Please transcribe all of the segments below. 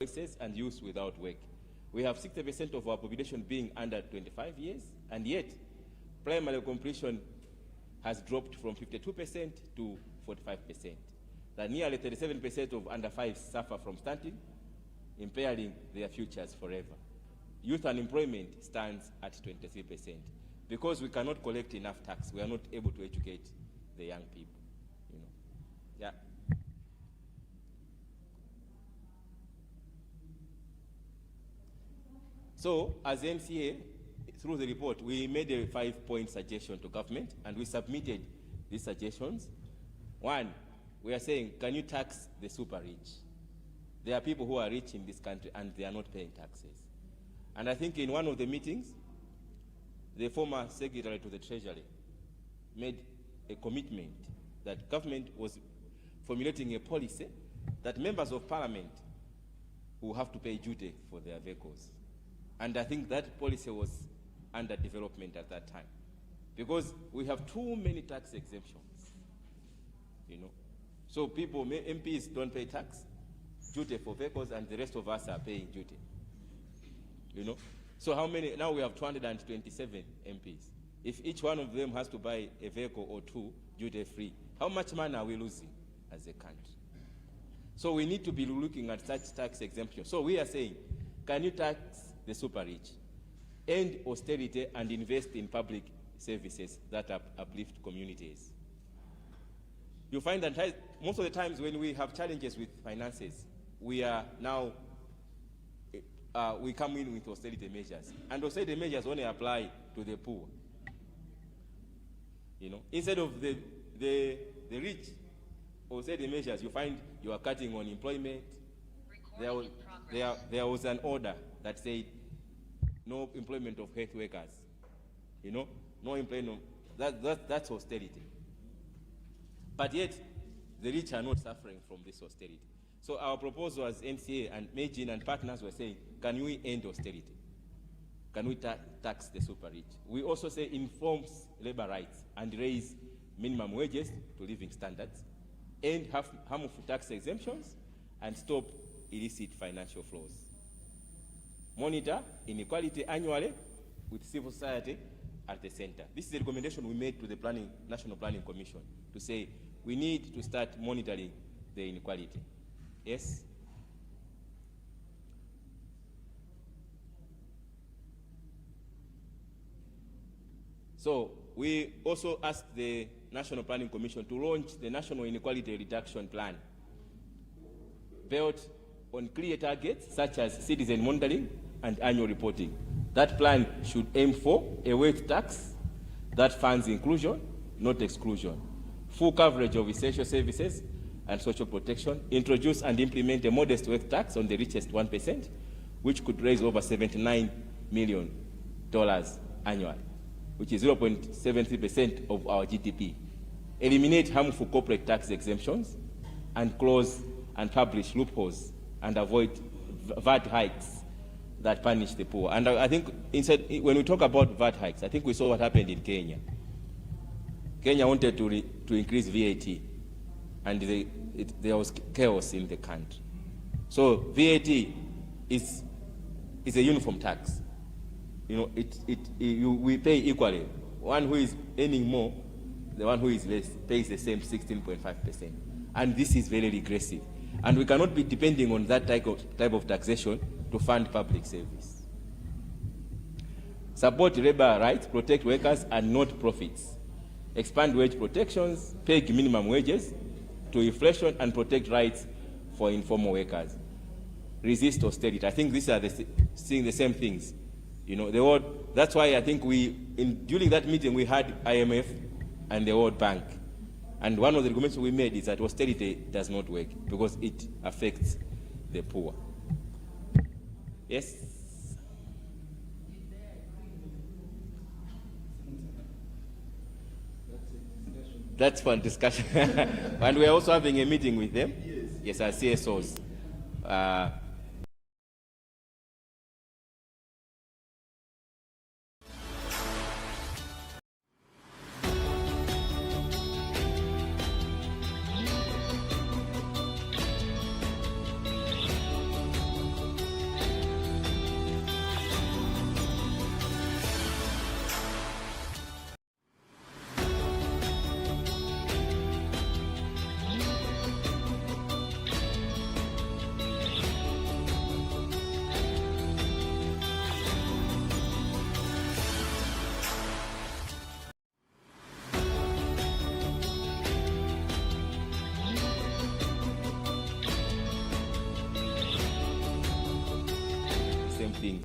voices and youth without work. We have 60% of our population being under 25 years, and yet primary completion has dropped from 52% to 45%. That nearly 37% of under 5s suffer from stunting, impairing their futures forever. Youth unemployment stands at 23%. Because we cannot collect enough tax, we are not able to educate the young people. Yeah. So, as MCA, through the report, we made a 5-point suggestion to government, and we submitted these suggestions. One, we are saying, can you tax the super rich? There are people who are rich in this country, and they are not paying taxes. And I think in one of the meetings, the former secretary to the Treasury made a commitment that government was formulating a policy that members of parliament will have to pay duty for their vehicles. And I think that policy was under development at that time, because we have too many tax exemptions, So people, MPs don't pay tax, duty for vehicles, and the rest of us are paying duty, So how many, now we have 227 MPs. If each one of them has to buy a vehicle or two duty free, how much money are we losing as a country? So we need to be looking at such tax exemptions. So we are saying, can you tax the super rich, end austerity, and invest in public services that uplift communities? You find that most of the times when we have challenges with finances, we are now, we come in with austerity measures. And austerity measures only apply to the poor. Instead of the rich, austerity measures, you find you are cutting on employment. There was an order that said no employment of health workers, no employment. That's austerity. But yet, the rich are not suffering from this austerity. So our proposal as MCA and Meijin and partners were saying, can we end austerity? Can we tax the super rich? We also say informs labor rights and raise minimum wages to living standards, end harmful tax exemptions, and stop illicit financial flows. Monitor inequality annually with civil society at the center. This is the recommendation we made to the National Planning Commission to say we need to start monitoring the inequality. Yes? So we also asked the National Planning Commission to launch the National Inequality Reduction Plan, built on clear targets such as citizen monitoring and annual reporting. That plan should aim for a wage tax that funds inclusion, not exclusion, full coverage of essential services and social protection, introduce and implement a modest wealth tax on the richest 1%, which could raise over $79 million annually, which is 0.73% of our GDP. Eliminate harmful corporate tax exemptions and close and publish loopholes and avoid VAT hikes that punish the poor. And I think when we talk about VAT hikes, I think we saw what happened in Kenya. Kenya wanted to increase VAT, and there was chaos in the country. So VAT is a uniform tax. We pay equally. One who is earning more, the one who is less pays the same 16.5%. And this is very regressive. And we cannot be depending on that type of taxation to fund public service. Support labor rights, protect workers and not profits. Expand wage protections, pay minimum wages to inflation, and protect rights for informal workers. Resist austerity. I think these are seeing the same things. That's why I think during that meeting we had IMF and the World Bank. And one of the recommendations we made is that austerity does not work because it affects the poor. Yes? That's for discussion. And we're also having a meeting with them. Yes, our CSOs. same thing.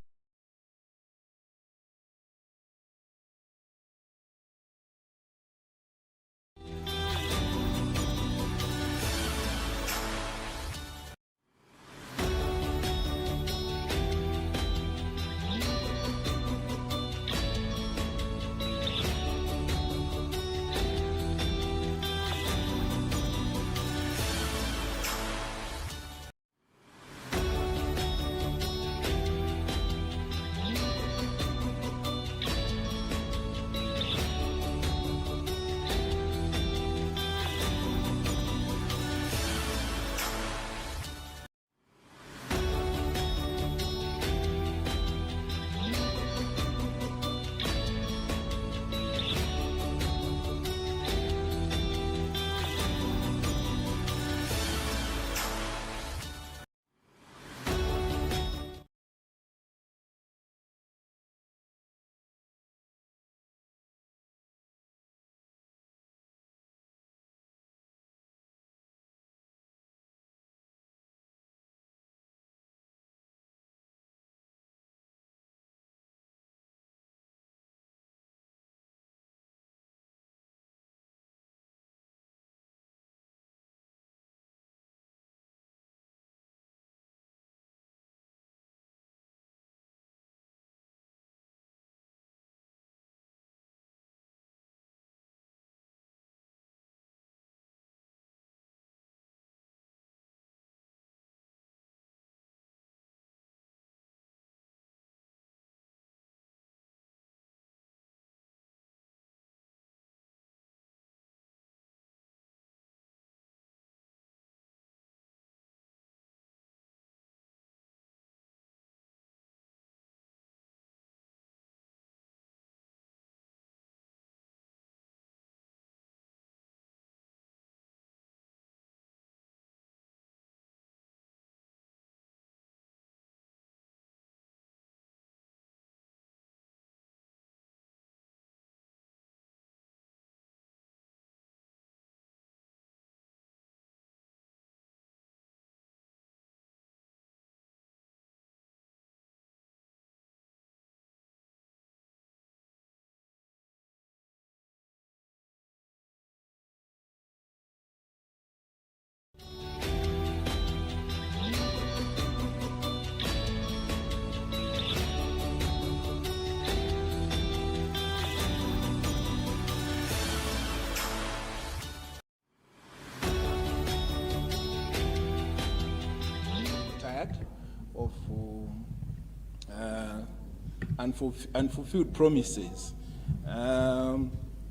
Of unfulfilled promises.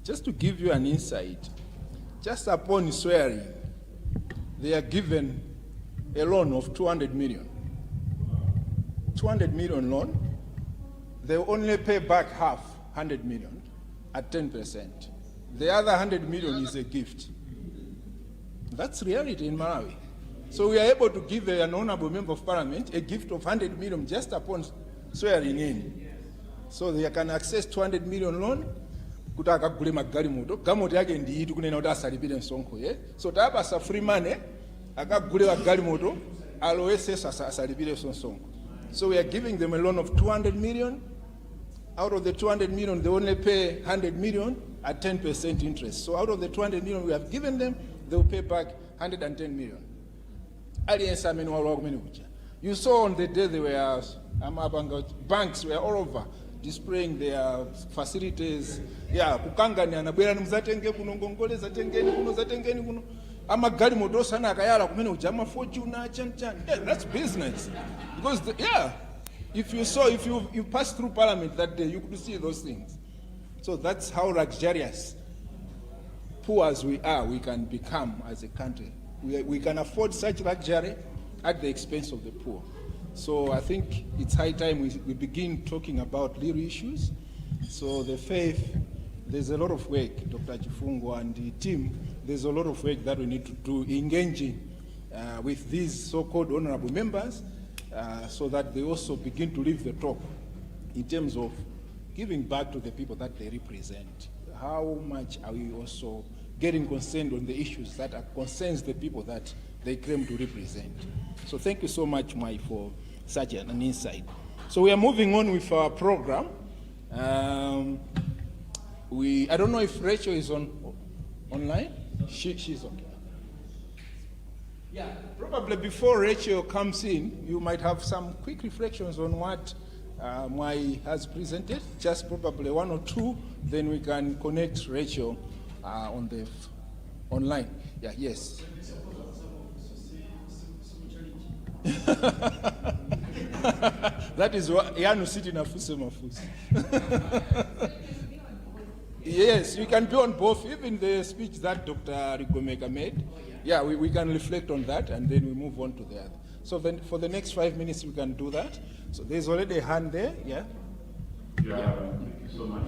Just to give you an insight, just upon swearing, they are given a loan of 200 million. 200 million loan, they only pay back half, 100 million, at 10%. The other 100 million is a gift. That's reality in Malawi. So we are able to give an honorable member of parliament a gift of 100 million just upon swearing in. So they can access 200 million loan, kuti akagule magali moto, gamoti yake ndiyitu kunena kuti asalipire msonkho ye. So tapasa free money, akagule magali moto, alowese asalipire msonkho. So we are giving them a loan of 200 million. Out of the 200 million, they only pay 100 million at 10% interest. So out of the 200 million we have given them, they will pay back 110 million. You saw on the day they were, banks were all over displaying their facilities. Yeah, kukangani anabwera mzatenge kuno ngongole zatengeni kuno zatengeni kuno. Amagali moto sana akayala kumene ujama fortune chan. Yeah, that's business. Because if you pass through parliament that day, you could see those things. So that's how luxurious, poor as we are, we can become as a country. We can afford such luxury at the expense of the poor. So I think it's high time we begin talking about real issues. So the faith, there's a lot of work, Dr. Chifungo and the team, there's a lot of work that we need to do engaging with these so-called honorable members so that they also begin to live the talk in terms of giving back to the people that they represent. How much are we also getting concerned on the issues that concerns the people that they claim to represent? So thank you so much, Mai, for such an insight. So we are moving on with our program. I don't know if Rachel is online. She's okay. Yeah, probably before Rachel comes in, you might have some quick reflections on what Mwai has presented, just probably one or two, then we can connect Rachel online. Yeah, yes. That is what Yanu sitting in a Mafus. Yes, we can be on both, even the speech that Dr. Rigomeka made. Yeah, we can reflect on that and then we move on to the other. So then for the next 5 minutes, we can do that. So there's already a hand there, yeah? Yeah, thank you so much.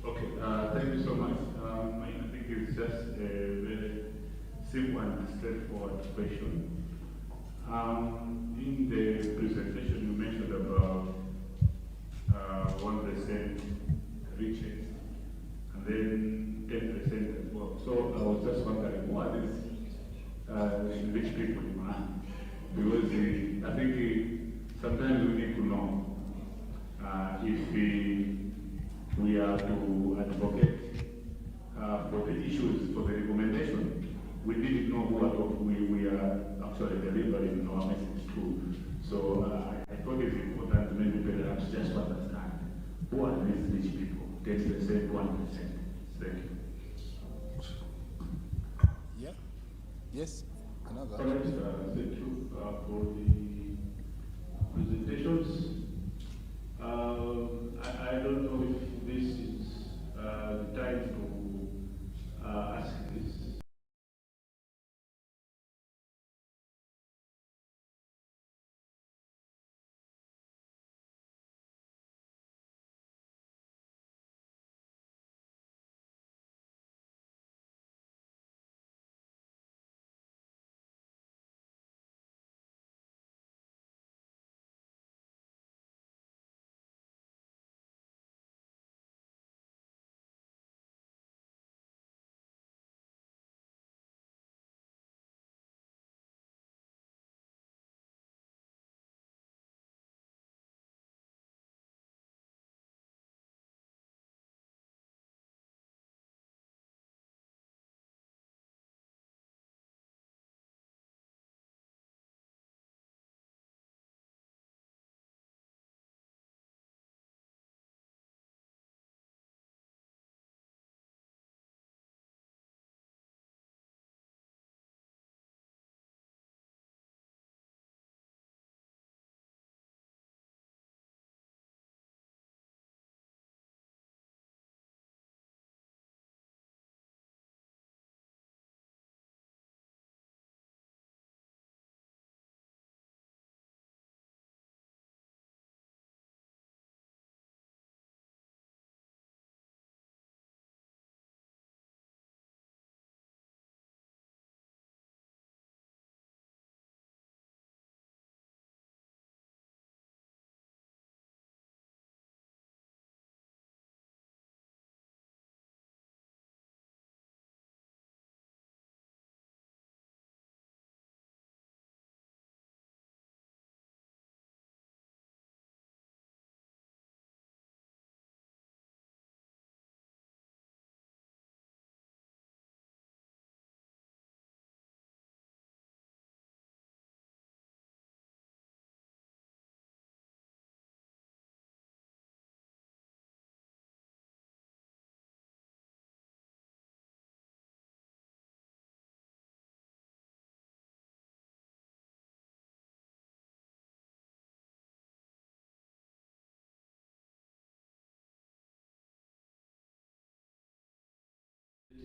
Okay, thank you so much. I think it's just a very simple and straightforward question. In the presentation, you mentioned about 1% riches and then 10% as well. So I was just wondering, what is rich people demand? Because I think sometimes we need to know if we are to advocate for the issues, for the recommendation. We didn't know we are actually delivering our message to. So I thought it's important to maybe perhaps just to understand who are these rich people, 10%, 1%. Thank you. Yeah. Yes. Another. All right, thank you for the presentations. I don't know if this is the time to ask this.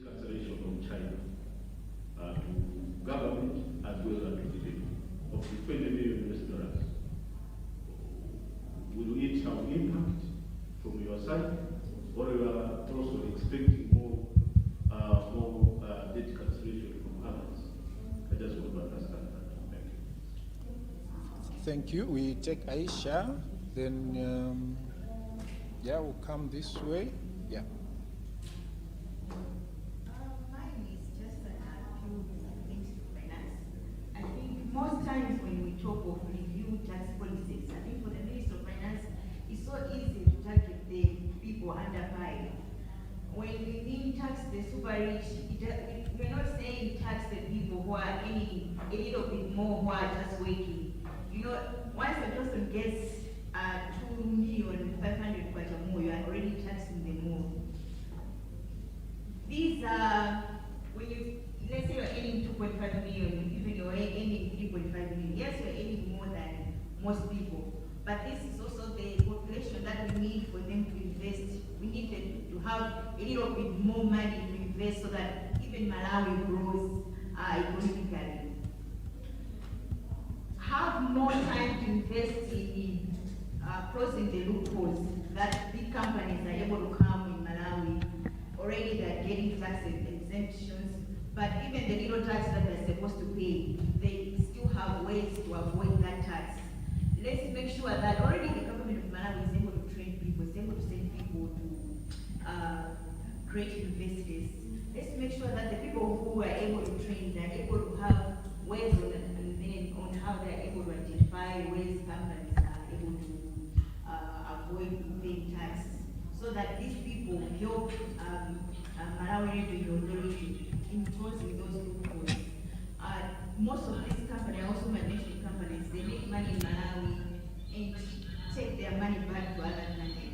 Cancellation from China to government as well as to the people of the $20 million. Will it have impact from your side, or you are also expecting more debt cancellation from others? I just want to understand that. Thank you. Thank you. We take Aisha, then yeah, we'll come this way. Yeah. Most times when we talk of reviews tax policies. I think for the Minister of Finance, it's so easy to target the people underpaid. When we mean tax the super rich, we're not saying tax the people who are earning a little bit more, who are just working. You know, once a person gets 2,500,000 kwacha more, you are already taxing them more. These are, when you, let's say you're earning 2.5 million, even you're earning 3.5 million, yes, you're earning more than most people. But this is also the population that we need for them to invest. We need them to have a little bit more money to invest so that even Malawi grows economically. Have more time to invest in closing the loopholes that big companies are able to come in Malawi. Already they're getting tax exemptions, but even the little tax that they're supposed to pay, they still have ways to avoid that tax. Let's make sure that already the government of Malawi is able to train people, is able to send people to create universities. Let's make sure that the people who are able to train, they're able to have ways on how they're able to identify ways companies are able to avoid paying tax, so that these people help Malawi Revenue Authority in closing those loopholes. Most of these companies, also multinational companies, they make money in Malawi and take their money back to other countries.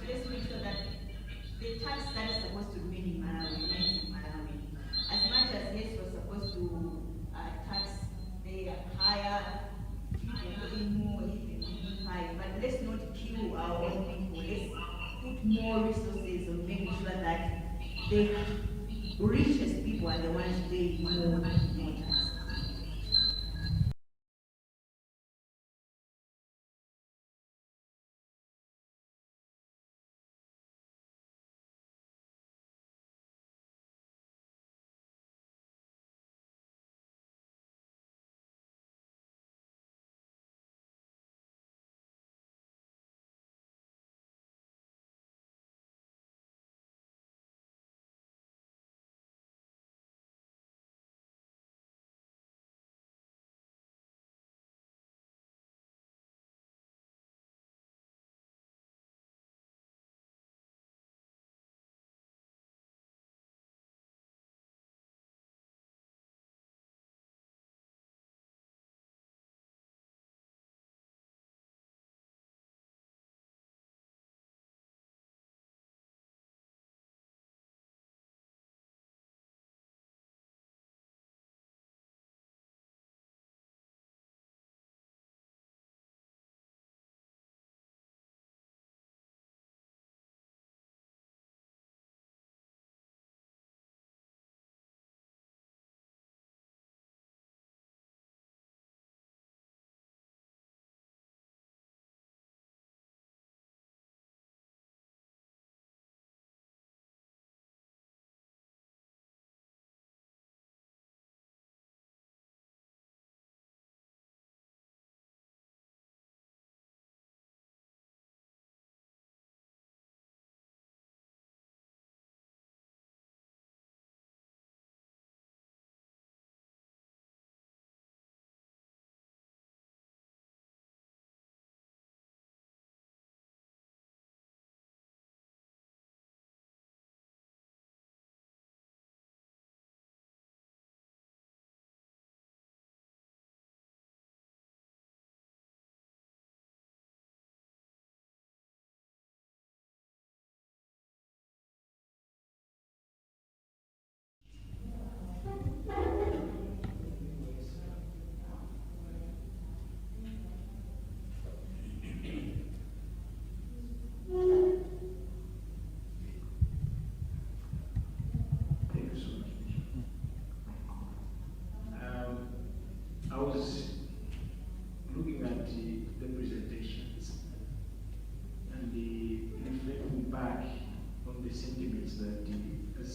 Let's make sure that the tax that is supposed to remain in Malawi remains in Malawi. As much as yes, we're supposed to tax the higher people, more, even high, but let's not kill our own people. Let's put more resources on making sure that the richest people are the ones paying more tax.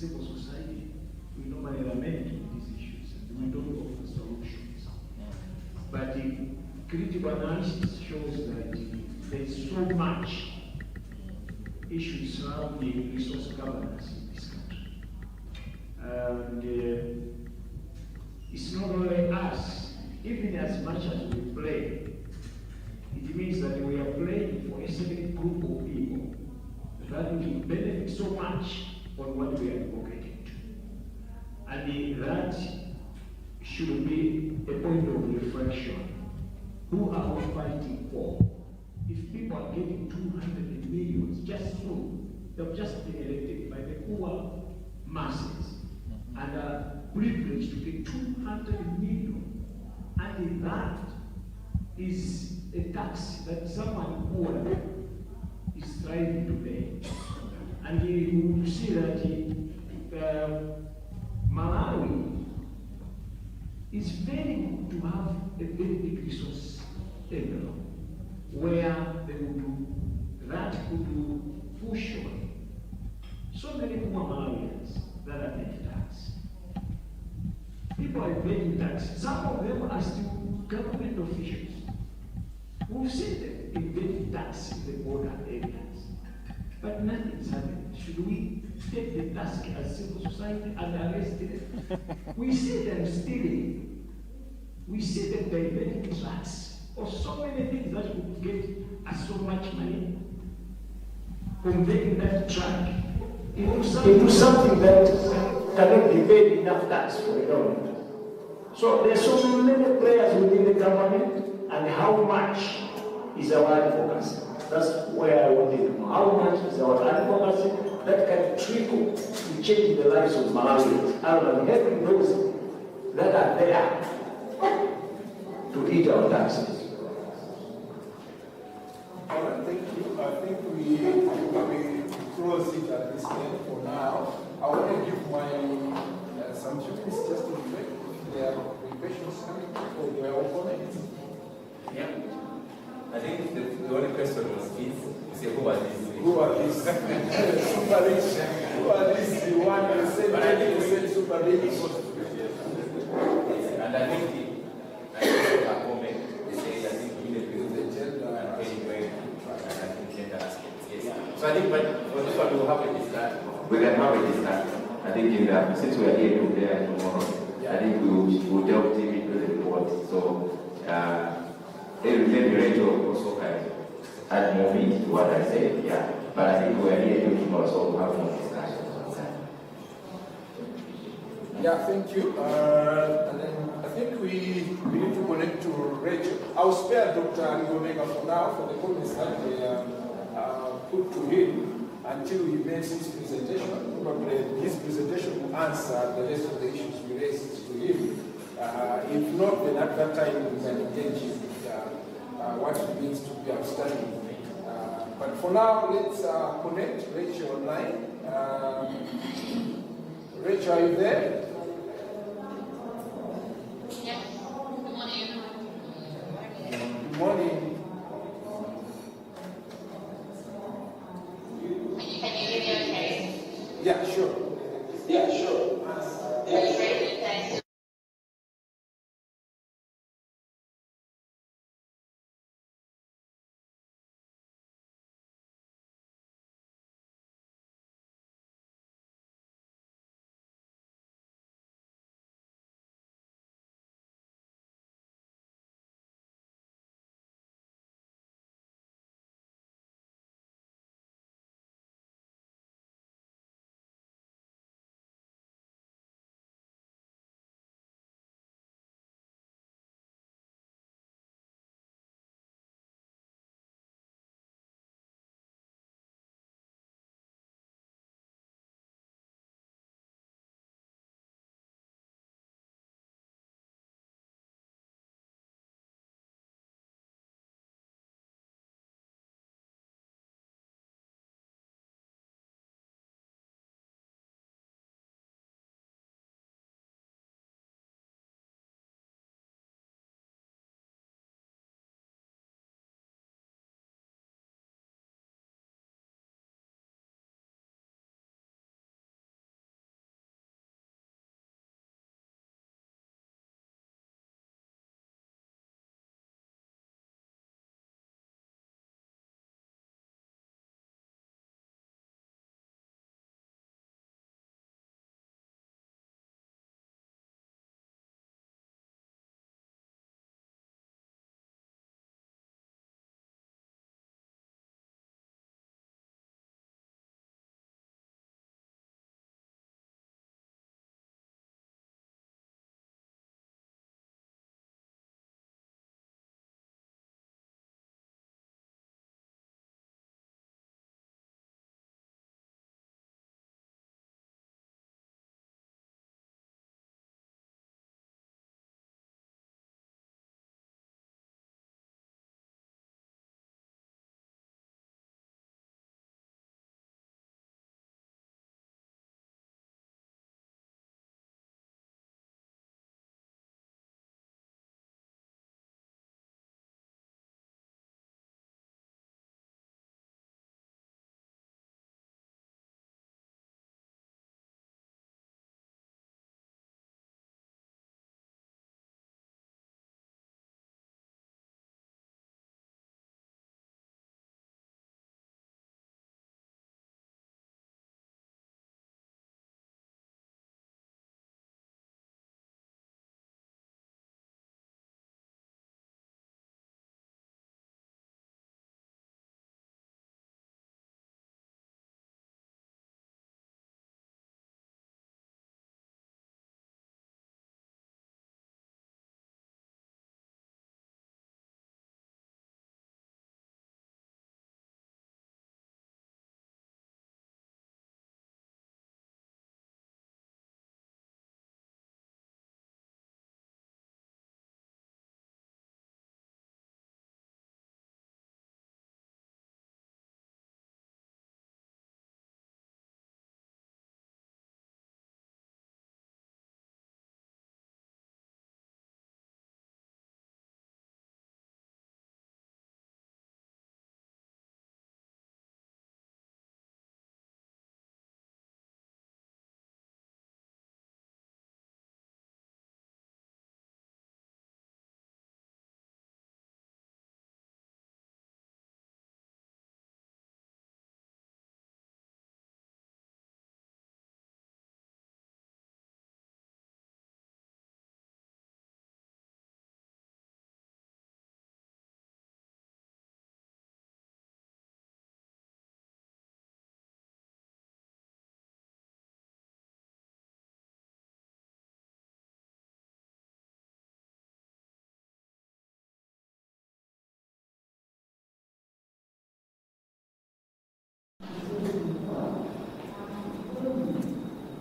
civil society, we normally lament these issues and we don't offer solutions. But the critical analysis shows that there's so much issues surrounding resource governance in this country. And it's not only us, even as much as we play it means that we are playing for a certain group of people that will benefit so much on what we are advocating to. And that should be a point of reflection. Who are we fighting for? If people are getting 200 million just through, they've just been elected by the poor masses and are privileged to get 200 million. And that is a tax that someone poor is striving to pay. And you will see that Malawi is failing to have a very big resource area where they would do that could do push on. So many poor Malawians that are paying tax. People are paying tax. Some of them are still government officials. We've seen them invading tax in the border areas. But nothing's happening. Should we take the task as civil society and arrest them? We see them stealing. We see them diverting drugs or so many things that would get us so much money. Converting that track into something that cannot be paid enough tax for the government. So there are so many players within the government, and how much is our advocacy? That's where I wanted to know. How much is our advocacy that can trickle to change the lives of Malawians, other than helping those that are there to eat our taxes? All right, thank you. I think we close it at this point for now. I want to give my some students just to reflect if there are questions coming or their opponents. Yeah. I think the only question was kids. You say, who are these? Who are these? Super rich. Who are these? The one you said super rich. And I think a comment, they say, I think we need to use the gender and anyway, and I think gender aspects. Yes. So I think, but for this one, we'll have a discussion. We can have a discussion. I think since we are here today and tomorrow, I think we'll delve deep into the report. So, maybe Rachel also can add more meat to what I said, yeah. But I think we are here tomorrow, so we'll have more discussion on that. Yeah, thank you. And then I think we need to connect to Rachel. I'll spare Dr. Ngomega for now for the comments that we put to him until he makes his presentation. Probably his presentation will answer the rest of the issues we raised to him. If not, then at that time we can engage him with what it means to be outstanding. But for now, let's connect Rachel online. Rachel, are you there? Yes. Good morning. Good morning. Can you hear me okay? Yeah, sure. Yeah, sure. Are you ready? Thanks.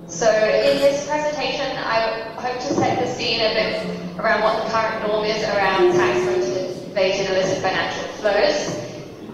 So in this presentation, I hope to set the scene a bit around what the current norm is around tax-motivated illicit financial flows.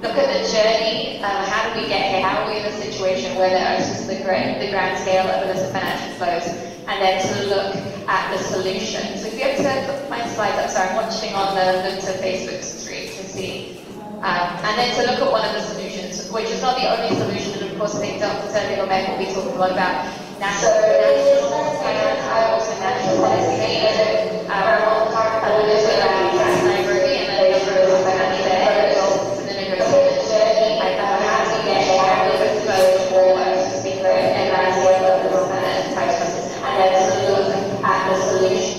Look at the journey, how do we get here? How are we in a situation where there is just the grand scale of illicit financial flows? And then to look at the solution. So if you have to put my slides up, sorry, I'm watching on the Luntha Facebook stream to see. And then to look at one of the solutions, which is not the only solution, and of course I think Dr. Turner will be talking a lot about national policy, around current policies around Nairobi, and then the financial flows, and then it goes to the journey, how do we get exposed to speak and then to look at the solution.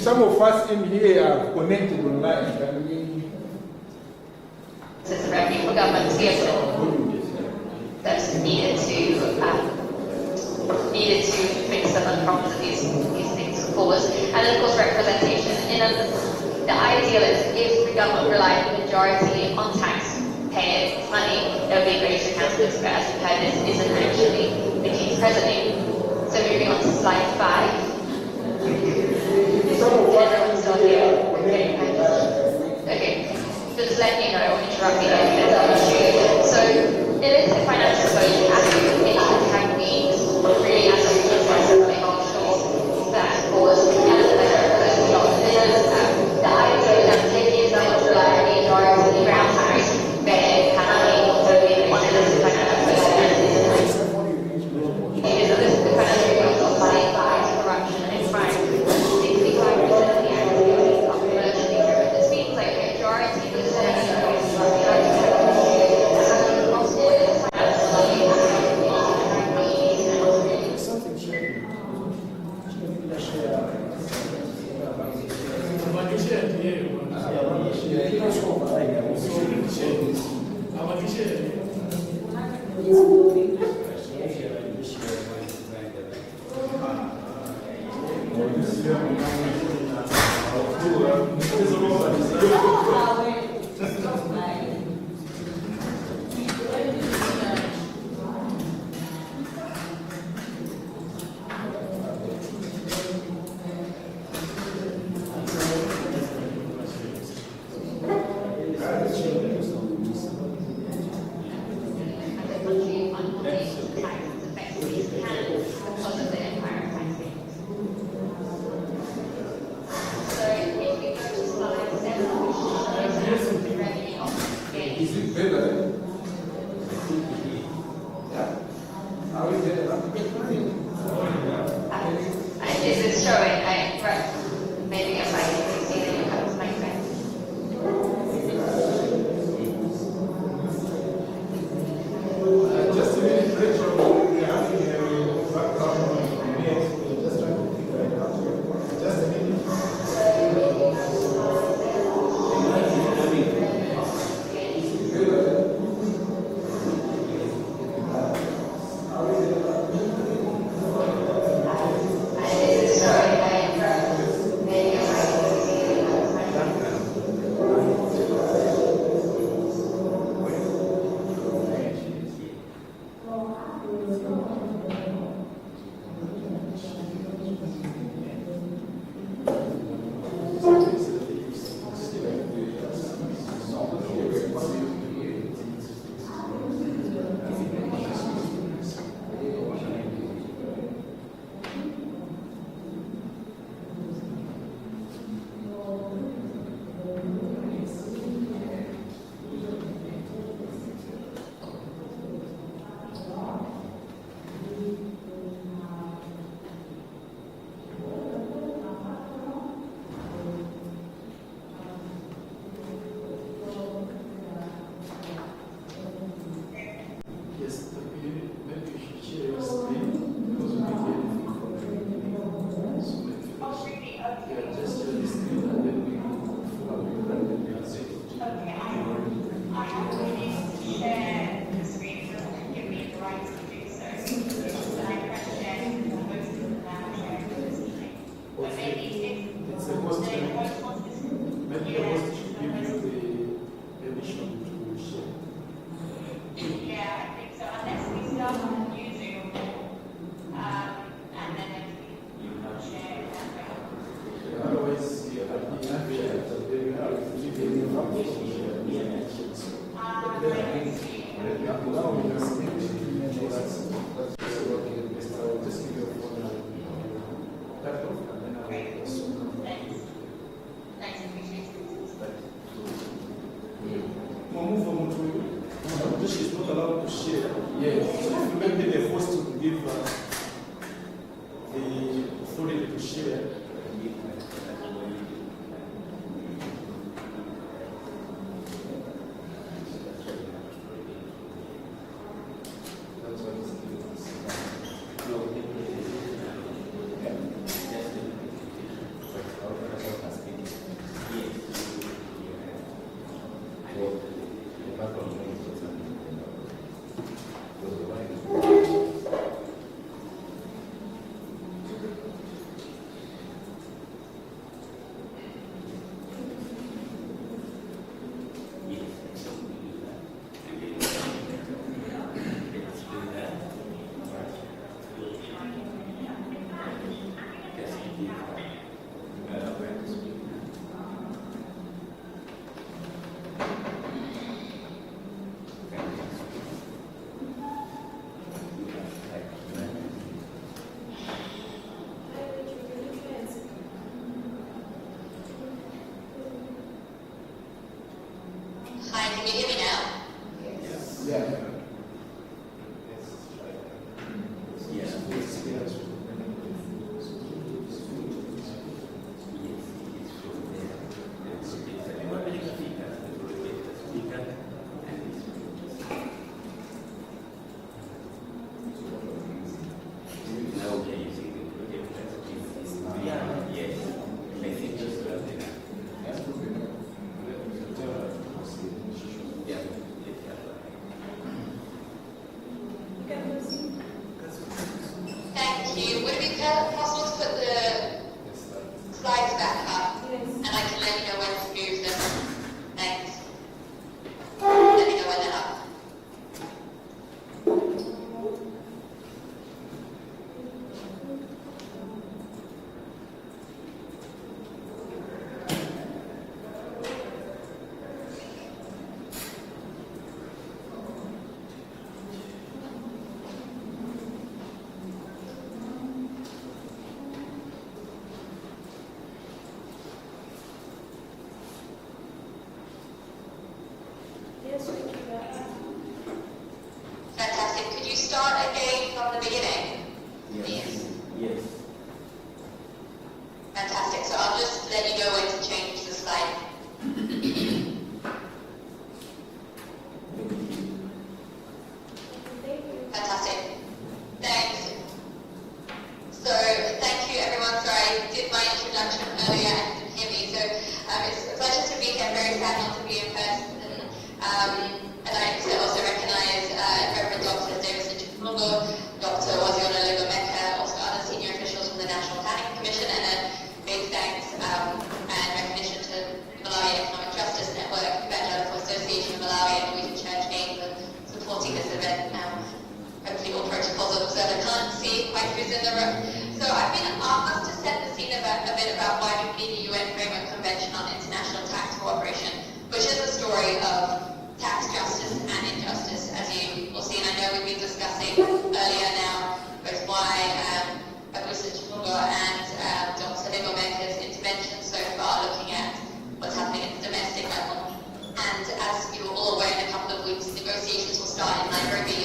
Some of us in here are connected online. Can we? It's a revenue for government CSO that's needed to fix some of the problems that these things cause. And then of course representation. The ideal is if the government relied the majority on taxpayer money, there would be greater accountability, but as we've heard, this isn't actually the case presently. So moving on to slide 5. Okay, just let me know, interrupt me if there's an issue. So, illicit financial exposure asset can be really asset offshore that cause the idea that taking examples like the majority around tax, where Panama, so we want illicit financial exposure is illicit financial exposure by corruption and crime. 65% of the activity of commercially driven. This means like a majority of the Sorry, share. Hi, can you hear me now? Yeah. Thank you. Would it be possible to put the slides back up? And I can let you know when to move them. Thanks. Let me know when they're up. Fantastic. Could you start again from the beginning? Yes. Yes. Fantastic. So I'll just let you know when to change the slide. Fantastic. Thanks. So thank you everyone. Sorry, I did my introduction earlier and didn't hear me. So it's a pleasure to be here. Very sad not to be in person. And I also recognize Reverend Dr. Davidson Chifungo, Dr. Waziona Legomeka, also other senior officials from the National Planning Commission, and a big thanks and recognition to Malawi Economic Justice Network, Evangelical Association of Malawi, and Norwegian Church Aid for supporting this event. Hopefully all protocols are observed. I can't see quite who's in the room. So I've been asked to set the scene a bit about why we need a UN Framework Convention on International Tax Cooperation, which is a story of tax justice and injustice, as you will see. And I know we've been discussing earlier now both why Mr. Chifungo and Dr. Legomeka's intervention so far, looking at what's happening at the domestic level. And as you're all aware, in a couple of weeks, negotiations will start in Nairobi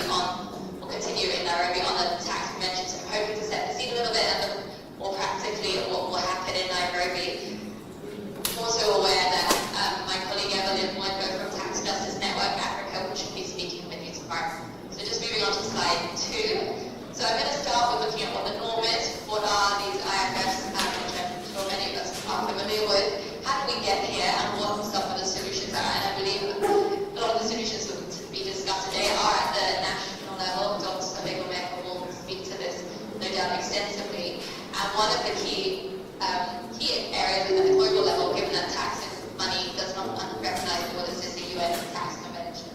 continue in Nairobi on the tax convention. So I'm hoping to set the scene a little bit and look more practically at what will happen in Nairobi. I'm also aware that my colleague Evelyn Mwendo from Tax Justice Network Africa will be speaking with you tomorrow. So just moving on to slide 2. So I'm going to start with looking at what the norm is. What are these IFS, which I'm sure many of us are familiar with. How do we get here, and what some of the solutions are? And I believe a lot of the solutions that will be discussed today are at the national level. Dr. Legomeka will speak to this, no doubt, extensively. And one of the key areas at the global level, given that tax and money does not recognize borders, is the UN Tax Convention.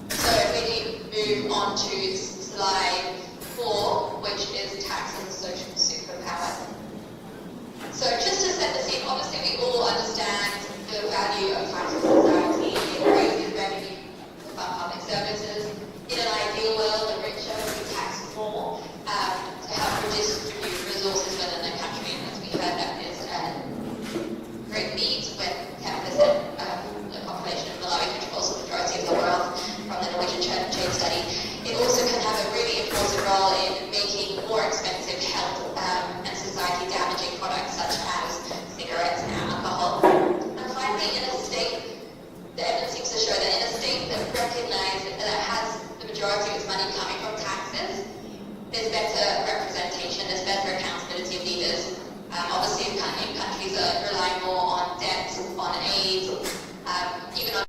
So if we move on to slide 4, which is tax and social superpower. So just to set the scene, obviously we all understand the value of tax in society. It raises revenue for public services. In an ideal world, the richer would be taxed more to help redistribute resources within the country. And as we heard, that is great need when 10% of the population of Malawi controls the majority of the wealth from the Norwegian Church Aid study. It also can have a really important role in making more expensive health and society countries are relying more on debt, on aid, even on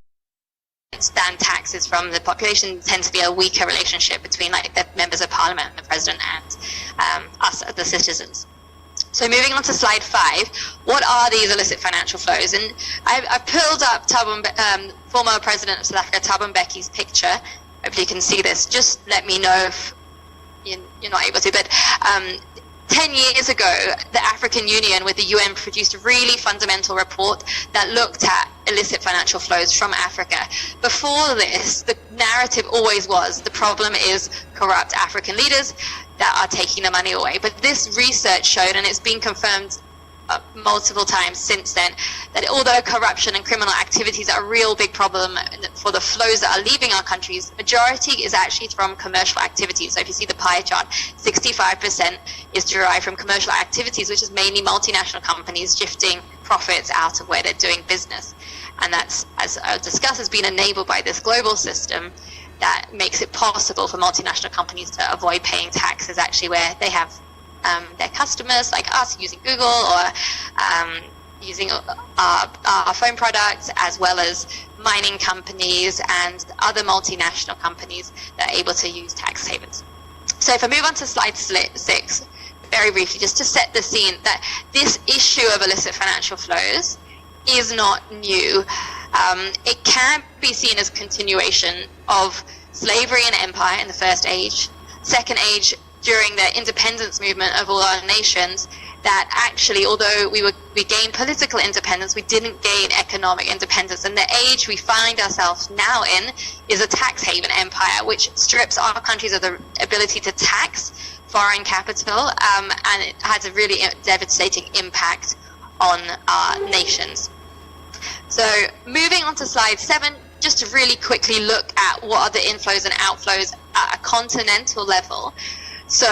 than taxes from the population. Tends to be a weaker relationship between like the members of parliament and the president and us, the citizens. So moving on to slide 5, what are these illicit financial flows? And I've pulled up former president of South Africa, Thabo Mbeki's picture. Hopefully you can see this. Just let me know if you're not able to. But 10 years ago, the African Union with the UN produced a really fundamental report that looked at illicit financial flows from Africa. Before this, the narrative always was the problem is corrupt African leaders that are taking the money away. But this research showed, and it's been confirmed multiple times since then, that although corruption and criminal activities are a real big problem for the flows that are leaving our countries, majority is actually from commercial activities. So if you see the pie chart, 65% is derived from commercial activities, which is mainly multinational companies shifting profits out of where they're doing business. And that's, as I'll discuss, has been enabled by this global system that makes it possible for multinational companies to avoid paying taxes actually where they have their customers, like us, using Google or using our phone products, as well as mining companies and other multinational companies that are able to use tax havens. So if I move on to slide 6, very briefly, just to set the scene, that this issue of illicit financial flows is not new. It can be seen as continuation of slavery and empire in the first age, second age during the independence movement of all our nations, that actually, although we gained political independence, we didn't gain economic independence. And the age we find ourselves now in is a tax haven empire, which strips our countries of the ability to tax foreign capital, and it has a really devastating impact on our nations. So moving on to slide 7, just to really quickly look at what are the inflows and outflows at a continental level. So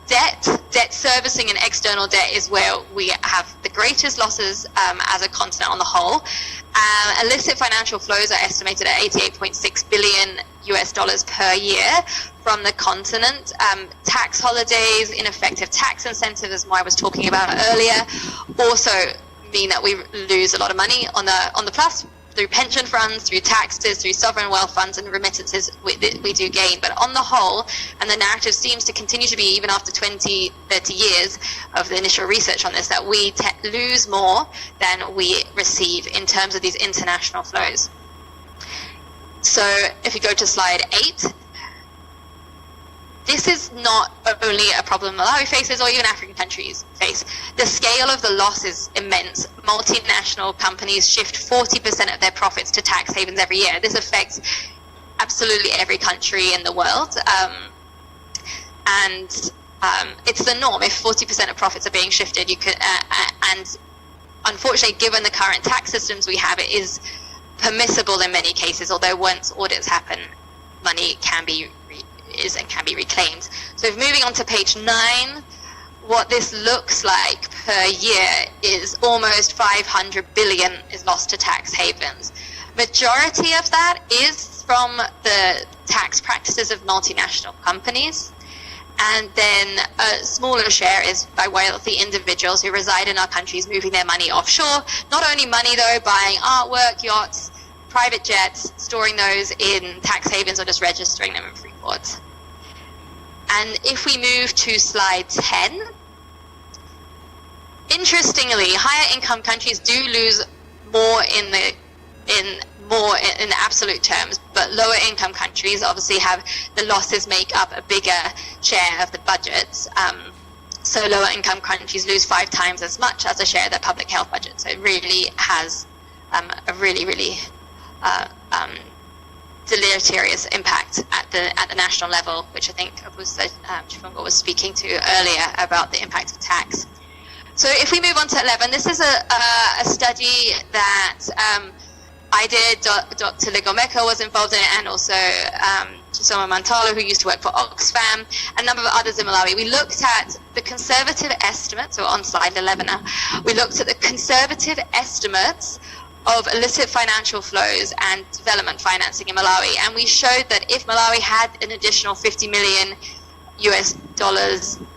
debt servicing and external debt is where we have the greatest losses as a continent on the whole. Illicit financial flows are estimated at $88.6 billion per year from the continent. Tax holidays, ineffective tax incentives, as Moira was talking about earlier, also mean that we lose a lot of money on the plus. Through pension funds, through taxes, through sovereign wealth funds and remittances, we do gain. But on the whole, and the narrative seems to continue to be, even after 20, 30 years of the initial research on this, that we lose more than we receive in terms of these international flows. So if you go to slide 8, this is not only a problem Malawi faces or even African countries face. The scale of the loss is immense. Multinational companies shift 40% of their profits to tax havens every year. This affects absolutely every country in the world. And it's the norm. If 40% of profits are being shifted, you could, and unfortunately, given the current tax systems we have, it is permissible in many cases, although once audits happen, money can be reclaimed. So moving on to page 9, what this looks like per year is almost 500 billion is lost to tax havens. Majority of that is from the tax practices of multinational companies, and then a smaller share is by wealthy individuals who reside in our countries moving their money offshore. Not only money though, buying artwork, yachts, private jets, storing those in tax havens or just registering them in free ports. And if we move to slide 10, interestingly, higher income countries do lose more in absolute terms, but lower income countries obviously have the losses make up a bigger share of the budgets. So lower income countries lose 5 times as much as a share of their public health budget. So it really has a really deleterious impact at the national level, which I think was Chifungo was speaking to earlier about the impact of tax. So if we move on to 11, this is a study that I did. Dr. Legomeka was involved in it, and also Chisoma Mantalo, who used to work for Oxfam, and a number of others in Malawi. We looked at the conservative estimates, so on slide 11 now, we looked at the conservative estimates of illicit financial flows and development financing in Malawi, and we showed that if Malawi had an additional $50 million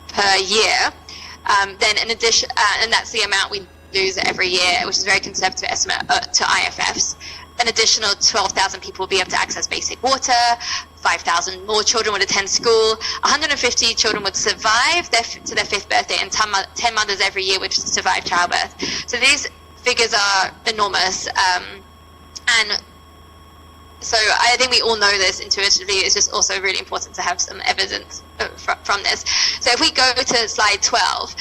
per year, then in addition, and that's the amount we lose every year, which is a very conservative estimate to IFFs. An additional 12,000 people will be able to access basic water, 5,000 more children would attend school, 150 children would survive to their 5th birthday, and 10 mothers every year would survive childbirth. So these figures are enormous. And so I think we all know this intuitively. It's just also really important to have some evidence from this. So if we go to slide 12,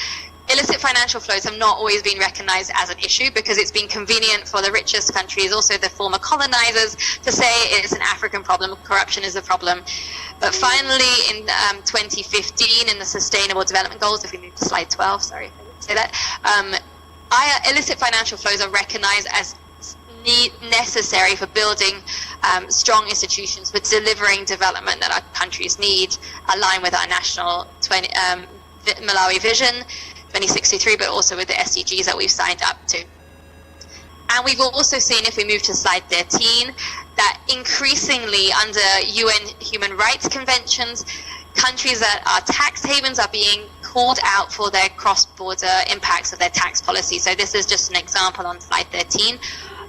illicit financial flows have not always been recognized as an issue because it's been convenient for the richest countries, also the former colonizers, to say it's an African problem, corruption is a problem. But finally, in 2015, in the Sustainable Development Goals, if we move to slide 12, sorry if I didn't say that, illicit financial flows are recognized as necessary for building strong institutions for delivering development that our countries need, aligned with our national Malawi vision 2063, but also with the SDGs that we've signed up to. And we've also seen, if we move to slide 13, that increasingly under UN human rights conventions, countries that are tax havens are being called out for their cross-border impacts of their tax policy. So this is just an example on slide 13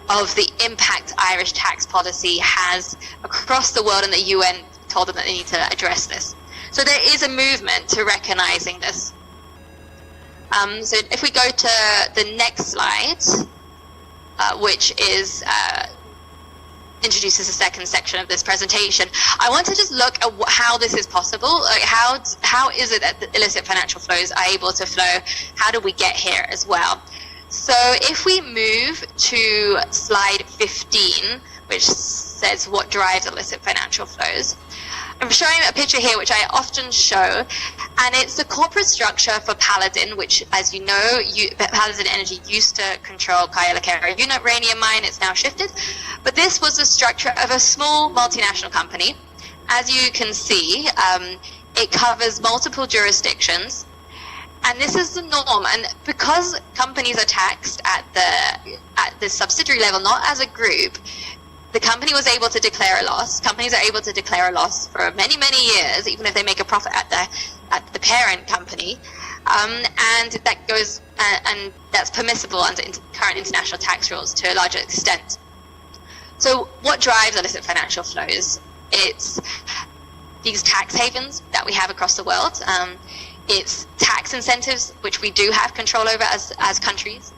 of the impact Irish tax policy has across the world, and the UN told them that they need to address this. So there is a movement to recognizing this. So if we go to the next slide, which is introduces the second section of this presentation, I want to just look at how this is possible. Like how is it that the illicit financial flows are able to flow? How do we get here as well? So if we move to slide 15, which says what drives illicit financial flows, I'm showing a picture here which I often show, and it's the corporate structure for Paladin, which, as you know, Paladin Energy used to control Kayelekera uranium mine. It's now shifted, but this was the structure of a small multinational company. As you can see, it covers multiple jurisdictions, and this is the norm. And because companies are taxed at the subsidiary level, not as a group, the company was able to declare a loss. Companies are able to declare a loss for many, many years, even if they make a profit at the parent company, and that goes and that's permissible under current international tax rules to a larger extent. So, what drives illicit financial flows? It's these tax havens that we have across the world. It's tax incentives, which we do have control over as countries.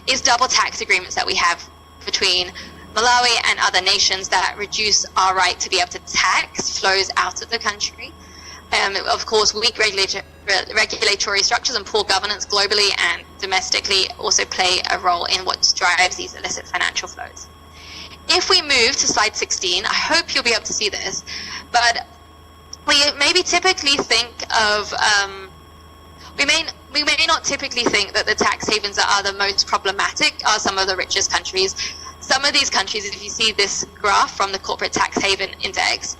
It's double tax agreements that we have between Malawi and other nations that reduce our right to be able to tax flows out of the country. Of course, weak regulatory structures and poor governance globally and domestically also play a role in what drives these illicit financial flows. If we move to slide 16, I hope you'll be able to see this, but we maybe typically think of, we may not typically think that the tax havens that are the most problematic are some of the richest countries. Some of these countries, if you see this graph from the Corporate Tax Haven Index,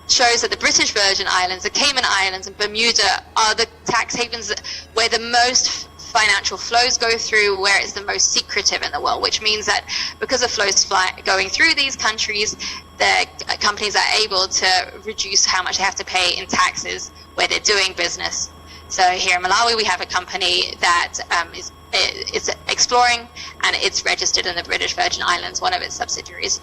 shows that the British Virgin Islands, the Cayman Islands, and Bermuda are the tax havens where the most financial flows go through, where it's the most secretive in the world, which means that because of flows going through these countries, the companies are able to reduce how much they have to pay in taxes where they're doing business. So here in Malawi, we have a company that is exploring, and it's registered in the British Virgin Islands, one of its subsidiaries.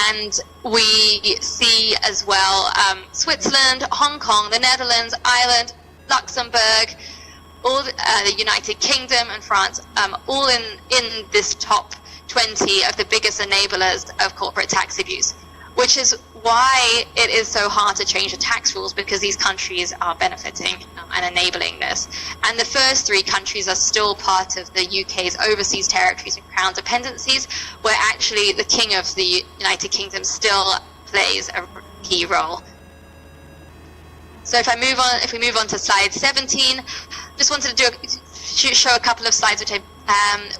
And we see as well Switzerland, Hong Kong, the Netherlands, Ireland, Luxembourg, all the United Kingdom and France, all in this top 20 of the biggest enablers of corporate tax abuse, which is why it is so hard to change the tax rules, because these countries are benefiting and enabling this. And the first three countries are still part of the UK's overseas territories and crown dependencies, where actually the King of the United Kingdom still plays a key role. So if we move on to slide 17, just wanted to show a couple of slides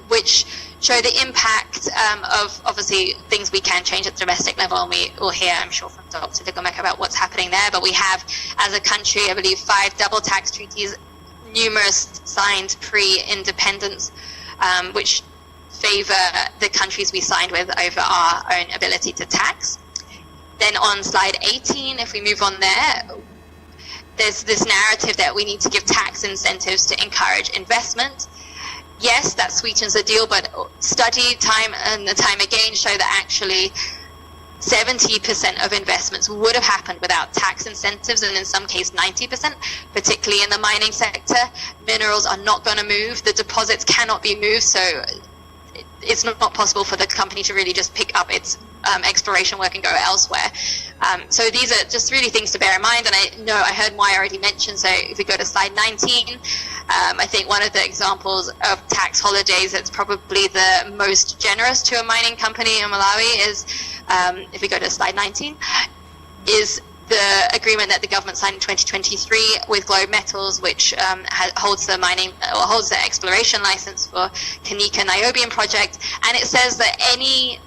which show the impact of obviously things we can change at the domestic level, and we will hear, I'm sure, from Dr. Ligomek about what's happening there. But we have, as a country, I believe 5 double tax treaties, numerous signed pre-independence, which favor the countries we signed with over our own ability to tax. Then on slide 18, if we move on there, there's this narrative that we need to give tax incentives to encourage investment. Yes, that sweetens the deal, but study time and time again show that actually 70% of investments would have happened without tax incentives, and in some cases 90%, particularly in the mining sector. Minerals are not going to move. The deposits cannot be moved, so it's not possible for the company to really just pick up its exploration work and go elsewhere. So these are just really things to bear in mind, and I know I heard Maya already mention, so if we go to slide 19, I think one of the examples of tax holidays that's probably the most generous to a mining company in Malawi is, if we go to slide 19, is the agreement that the government signed in 2023 with Globe Metals, which holds the mining or holds the exploration license for Kanika Niobium project, and it says that any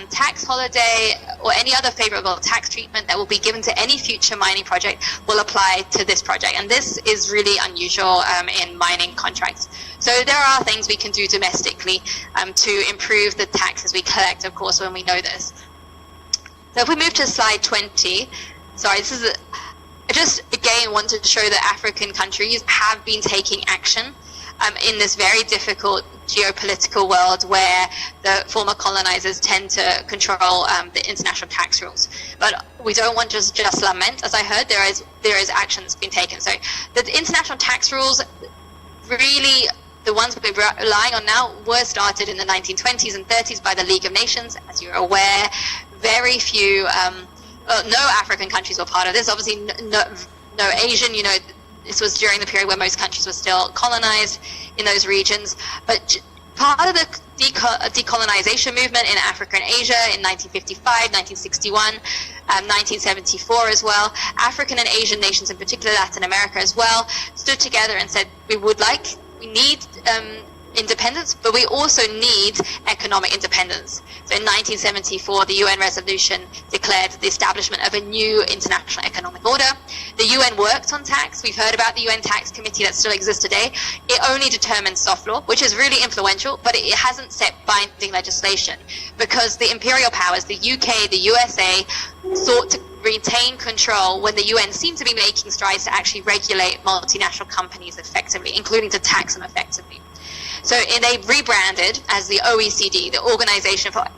tax holiday or any other favorable tax treatment that will be given to any future mining project will apply to this project. And this is really unusual in mining contracts. So there are things we can do domestically to improve the taxes we collect, of course, when we know this. So if we move to slide 20, sorry, this is I just again want to show that African countries have been taking action in this very difficult geopolitical world where the former colonizers tend to control the international tax rules. But we don't want just lament, as I heard, there is action that's been taken. So the international tax rules, really the ones we're relying on now, were started in the 1920s and 30s by the League of Nations. As you're aware, very few, no African countries were part of this. Obviously no Asian, you know, this was during the period where most countries were still colonized in those regions. But part of the decolonization movement in Africa and Asia in 1955, 1961, 1974 as well, African and Asian nations, in particular Latin America as well, stood together and said, we need independence, but we also need economic independence. So in 1974, the UN resolution declared the establishment of a new international economic order. The UN worked on tax. We've heard about the UN Tax Committee that still exists today. It only determines soft law, which is really influential, but it hasn't set binding legislation because the imperial powers, the UK, the USA, sought to retain control when the UN seemed to be making strides to actually regulate multinational companies effectively, including to tax them effectively. So they rebranded as the OECD, the Organization for the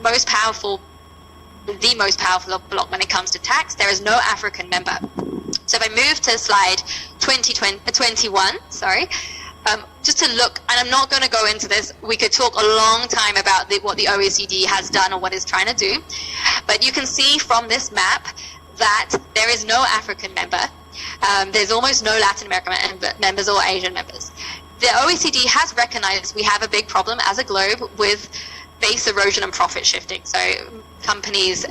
most powerful bloc when it comes to tax. There is no African member. So if I move to slide 21, just to look, and I'm not going to go into this, we could talk a long time about what the OECD has done or what it's trying to do, but you can see from this map that there is no African member. There's almost no Latin American members or Asian members. The OECD has recognized we have a big problem as a globe with base erosion and profit shifting. So companies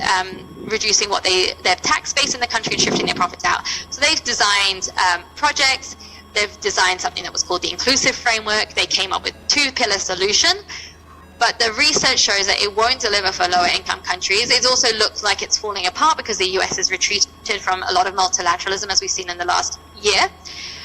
reducing their tax base in the country and shifting their profits out. So they've designed projects. They've designed something that was called the inclusive framework. They came up with 2-pillar solution. But the research shows that it won't deliver for lower income countries. It also looks like it's falling apart because the US has retreated from a lot of multilateralism, as we've seen in the last year.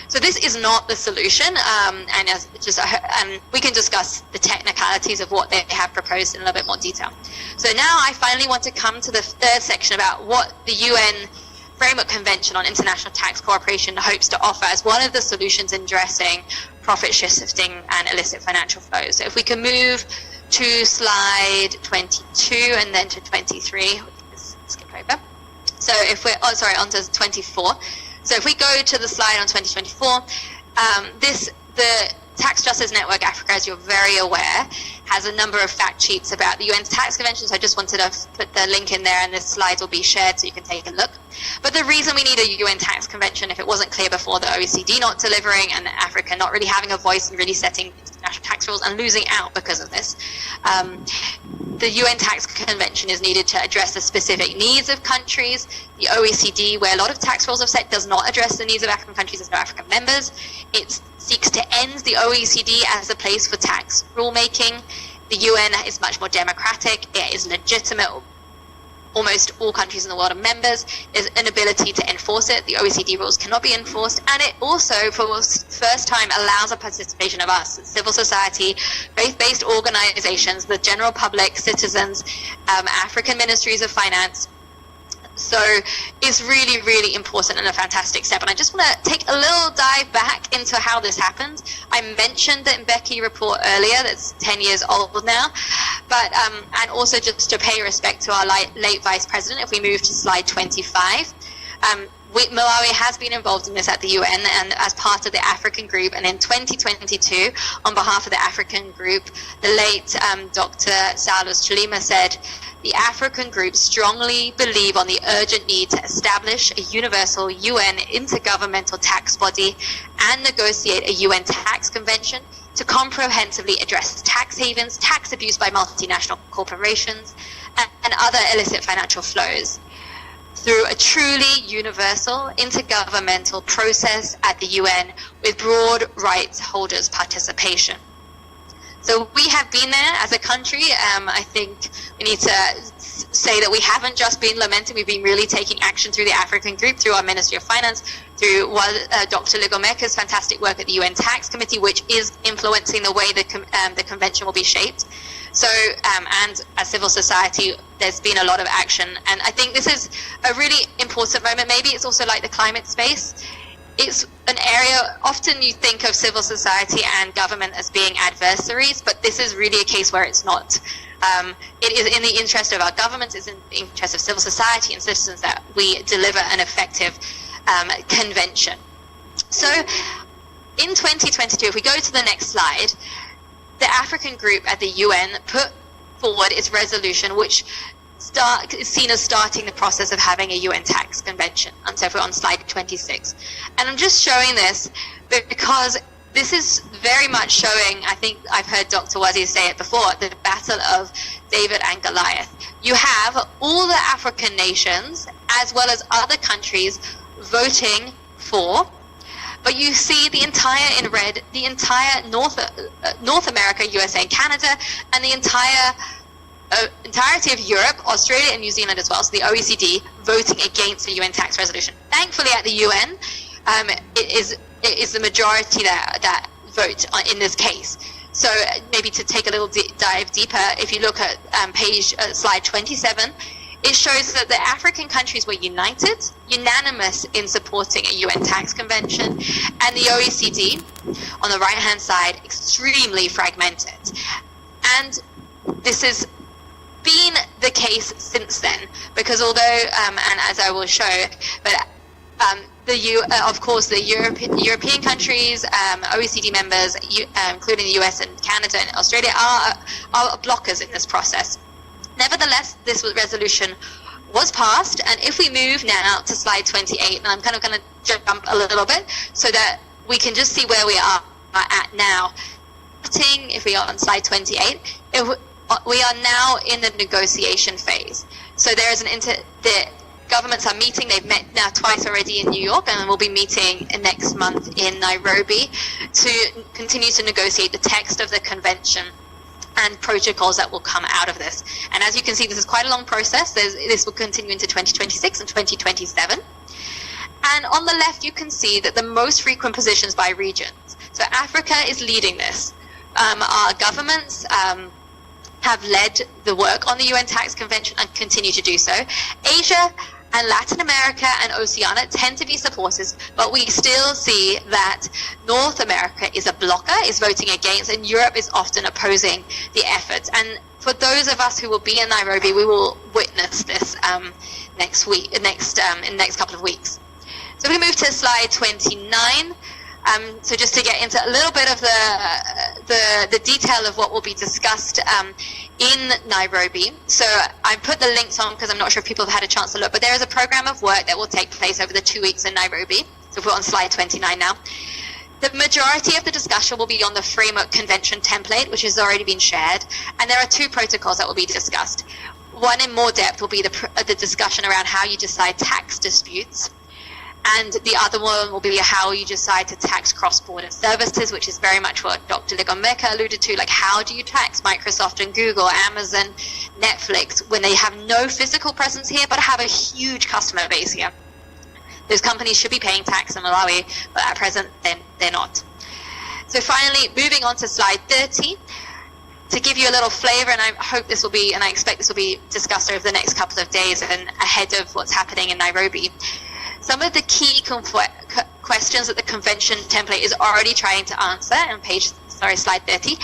So this is not the solution, and we can discuss the technicalities of what they have proposed in a little bit more detail. So now I finally want to come to the third section about what the UN Framework Convention on International Tax Cooperation hopes to offer as one of the solutions in addressing profit shifting and illicit financial flows. So if we can move to slide 22 and then to 23, we can just skip over. So if we're, onto 24. So if we go to the slide on 2024, the Tax Justice Network Africa, as you're very aware, has a number of fact sheets about the UN's tax convention. So I just wanted to put the link in there, and the slides will be shared so you can take a look. But the reason we need a UN tax convention, if it wasn't clear before, the OECD not delivering and Africa not really having a voice and really setting international tax rules and losing out because of this, the UN tax convention is needed to address the specific needs of countries. The OECD, where a lot of tax rules are set, does not address the needs of African countries. There's no African members. It seeks to end the OECD as a place for tax rulemaking. The UN is much more democratic. It is legitimate. Almost all countries in the world are members. There's an ability to enforce it. The OECD rules cannot be enforced. And it also, for the first time, allows a participation of us, civil society, faith-based organizations, the general public, citizens, African ministries of finance, So it's really, really important and a fantastic step. And I just want to take a little dive back into how this happened. I mentioned the Mbeki report earlier, that's 10 years old now. But and also just to pay respect to our late Vice President, if we move to slide 25. Malawi has been involved in this at the UN and as part of the African group. And in 2022, on behalf of the African group, the late Dr. Salus Chilima said, "The African group strongly believe on the urgent need to establish a universal UN intergovernmental tax body and negotiate a UN tax convention to comprehensively address tax havens, tax abuse by multinational corporations, and other illicit financial flows through a truly universal intergovernmental process at the UN with broad rights holders' participation." So we have been there as a country. I think we need to say that we haven't just been lamenting, we've been really taking action through the African group, through our Ministry of Finance, through Dr. Ligomeka's fantastic work at the UN Tax Committee, which is influencing the way the convention will be shaped. So, and as civil society, there's been a lot of action. And I think this is a really important moment. Maybe it's also like the climate space. It's an area, often you think of civil society and government as being adversaries, but this is really a case where it's not. It is in the interest of our governments, it's in the interest of civil society and citizens that we deliver an effective convention. So in 2022, if we go to the next slide, the African group at the UN put forward its resolution, which is seen as starting the process of having a UN tax convention. And so if we're on slide 26. And I'm just showing this because this is very much showing, I think I've heard Dr. Wazi say it before, the battle of David and Goliath. You have all the African nations, as well as other countries, voting for, but you see the entire, in red, the entire North America, USA and Canada, and the entirety of Europe, Australia and New Zealand as well, so the OECD, voting against the UN tax resolution. Thankfully at the UN, it is the majority that vote in this case. So maybe to take a little dive deeper, if you look at slide 27, it shows that the African countries were unanimous in supporting a UN tax convention, and the OECD, on the right-hand side, extremely fragmented. And this has been the case since then, because although, and as I will show, but of course, the European countries, OECD members, including the US and Canada and Australia, are blockers in this process. Nevertheless, this resolution was passed, and if we move now to slide 28, and I'm kind of going to jump a little bit so that we can just see where we are at now. If we are on slide 28, we are now in the negotiation phase. So there is the governments are meeting. They've met now twice already in New York, and will be meeting next month in Nairobi to continue to negotiate the text of the convention and protocols that will come out of this. And as you can see, this is quite a long process. This will continue into 2026 and 2027. And on the left, you can see that the most frequent positions by regions. So Africa is leading this. Our governments have led the work on the UN tax convention and continue to do so. Asia and Latin America and Oceania tend to be supporters, but we still see that North America is a blocker, is voting against, and Europe is often opposing the efforts. And for those of us who will be in Nairobi, we will witness this next week, in the next couple of weeks. So we move to slide 29. So just to get into a little bit of the detail of what will be discussed in Nairobi. So I put the links on because I'm not sure if people have had a chance to look, but there is a program of work that will take place over the 2 weeks in Nairobi. So we're on slide 29 now. The majority of the discussion will be on the framework convention template, which has already been shared. And there are 2 protocols that will be discussed. One in more depth will be the discussion around how you decide tax disputes. And the other one will be how you decide to tax cross-border services, which is very much what Dr. Ligomeka alluded to, like how do you tax Microsoft and Google, Amazon, Netflix, when they have no physical presence here, but have a huge customer base here. Those companies should be paying tax in Malawi, but at present, they're not. So finally, moving on to slide 30, to give you a little flavor, and I hope this will be, and I expect this will be discussed over the next couple of days and ahead of what's happening in Nairobi. Some of the key questions that the convention template is already trying to answer on slide 30,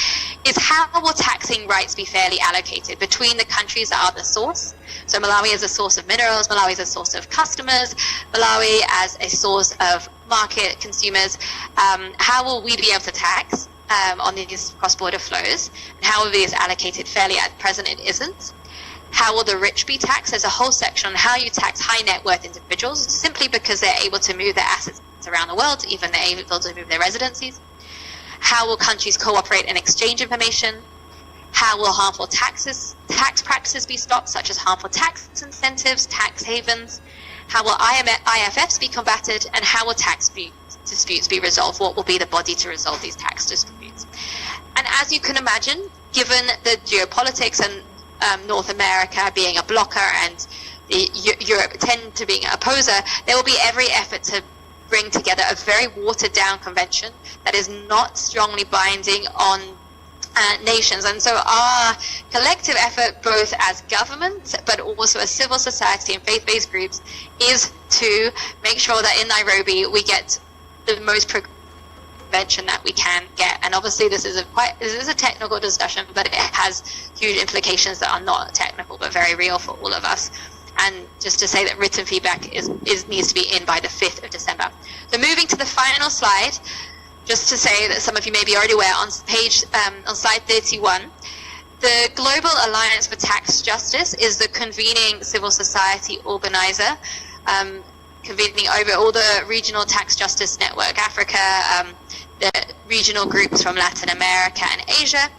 is how will taxing rights be fairly allocated between the countries that are the source? So Malawi as a source of minerals, Malawi as a source of customers, Malawi as a source of market consumers. How will we be able to tax on these cross-border flows? And how will these allocated fairly? At present, it isn't. How will the rich be taxed? There's a whole section on how you tax high net worth individuals simply because they're able to move their assets around the world, even they're able to move their residencies. How will countries cooperate and exchange information? How will harmful tax practices be stopped, such as harmful tax incentives, tax havens? How will IFFs be combated? And how will tax disputes be resolved? What will be the body to resolve these tax disputes? And as you can imagine, given the geopolitics and North America being a blocker and Europe tend to being an opposer, there will be every effort to bring together a very watered down convention that is not strongly binding on nations. And so our collective effort, both as government but also as civil society and faith-based groups, is to make sure that in Nairobi we get the most convention that we can get. And obviously this is a technical discussion, but it has huge implications that are not technical but very real for all of us. And just to say that written feedback needs to be in by the 5th of December. So moving to the final slide, just to say that some of you may be already aware, on slide 31, the Global Alliance for Tax Justice is the convening civil society organizer, convening over all the regional tax justice network, Africa, the regional groups from Latin America and Asia.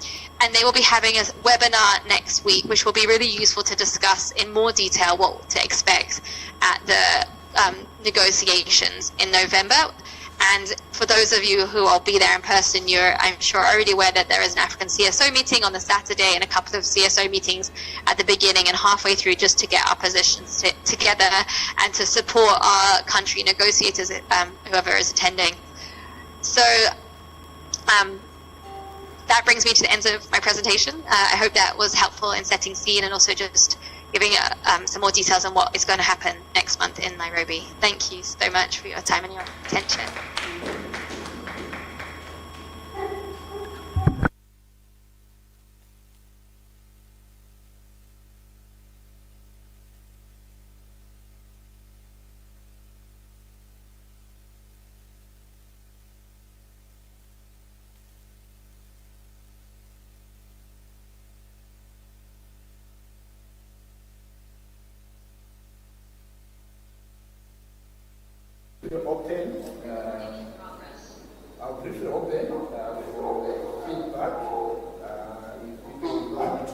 And they will be having a webinar next week, which will be really useful to discuss in more detail what to expect at the negotiations in November. And for those of you who will be there in person, you're, I'm sure, already aware that there is an African CSO meeting on the Saturday and a couple of CSO meetings at the beginning and halfway through, just to get our positions together and to support our country negotiators, whoever is attending. So that brings me to the end of my presentation. I hope that was helpful in setting scene and also just giving some more details on what is going to happen next month in Nairobi. Thank you so much for your time and your attention. I'll briefly open for feedback. If people would like to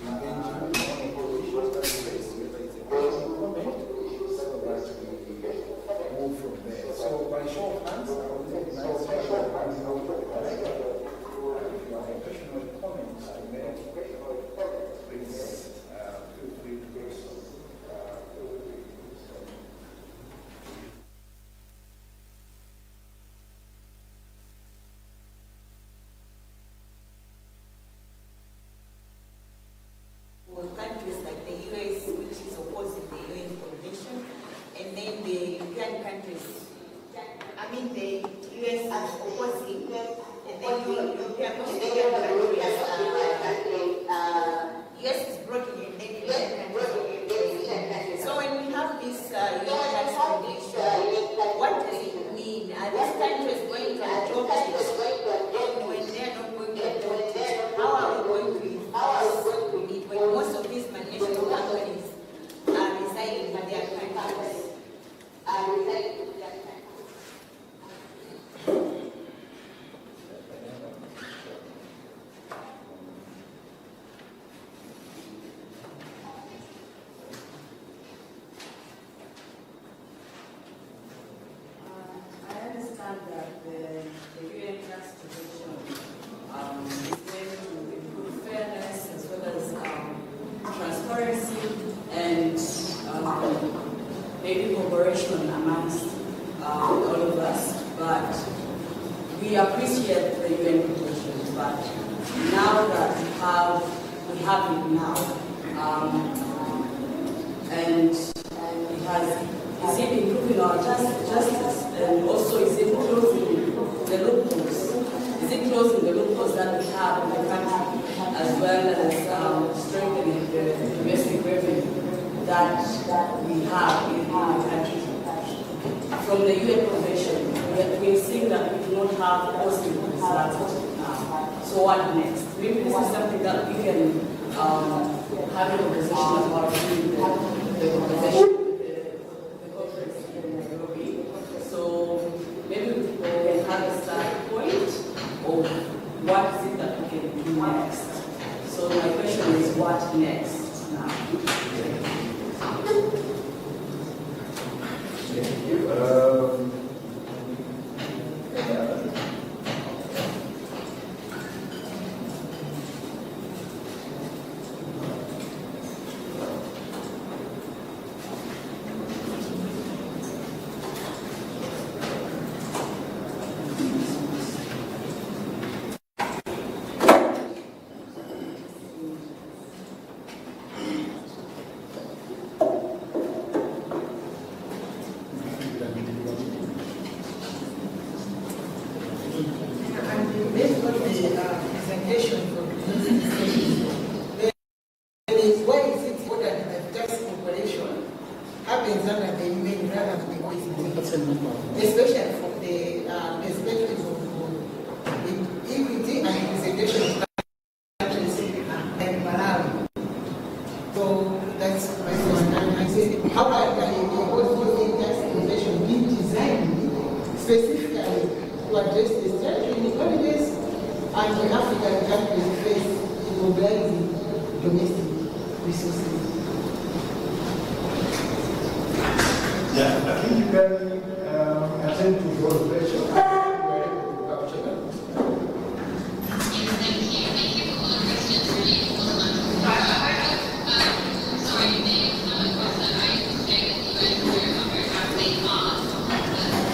engage in one of the issues that we raised, whether it's a question or comment, so that we move from there. So by show of hands, I will recognize you. If you have a question or comment to make, please feel free to do so. Countries like the US, which is opposing the UN Convention, and then the European countries. I mean, the US is opposing, and then the European countries. US is blocking, and then the European countries. So when we have this UN Convention, what does it mean? Are these countries going to adopt it? When they are not going to adopt it, how are we going to enforce it? When most of these multinational companies are residing in their countries. I understand that the UN tax division is going to improve fairness as well as transparency and maybe cooperation amongst all of us. But we appreciate the UN provisions. but now that we have it now, and is it improving our justice, and also is it closing the loopholes? Is it closing the loopholes that we have in the country, as well as strengthening the domestic revenue that we have in the country? From the UN Convention, we're seeing that we do not have hosting now. So what next? Maybe this is something that we can have a conversation about in the conversation. So maybe we can have a start point of what is it that we can do next. So my question is, what next now? Thank you. Especially from the perspective of equity and representation of countries and Malawi. So that's my question. I say, how can tax regulation be designed specifically to address the structural inequalities and the African countries face in mobilizing domestic resources? Yeah, I think you can attend to your question. Thank you for all the questions. Really important. Sorry, the was that I say that the UN are very rapidly fast.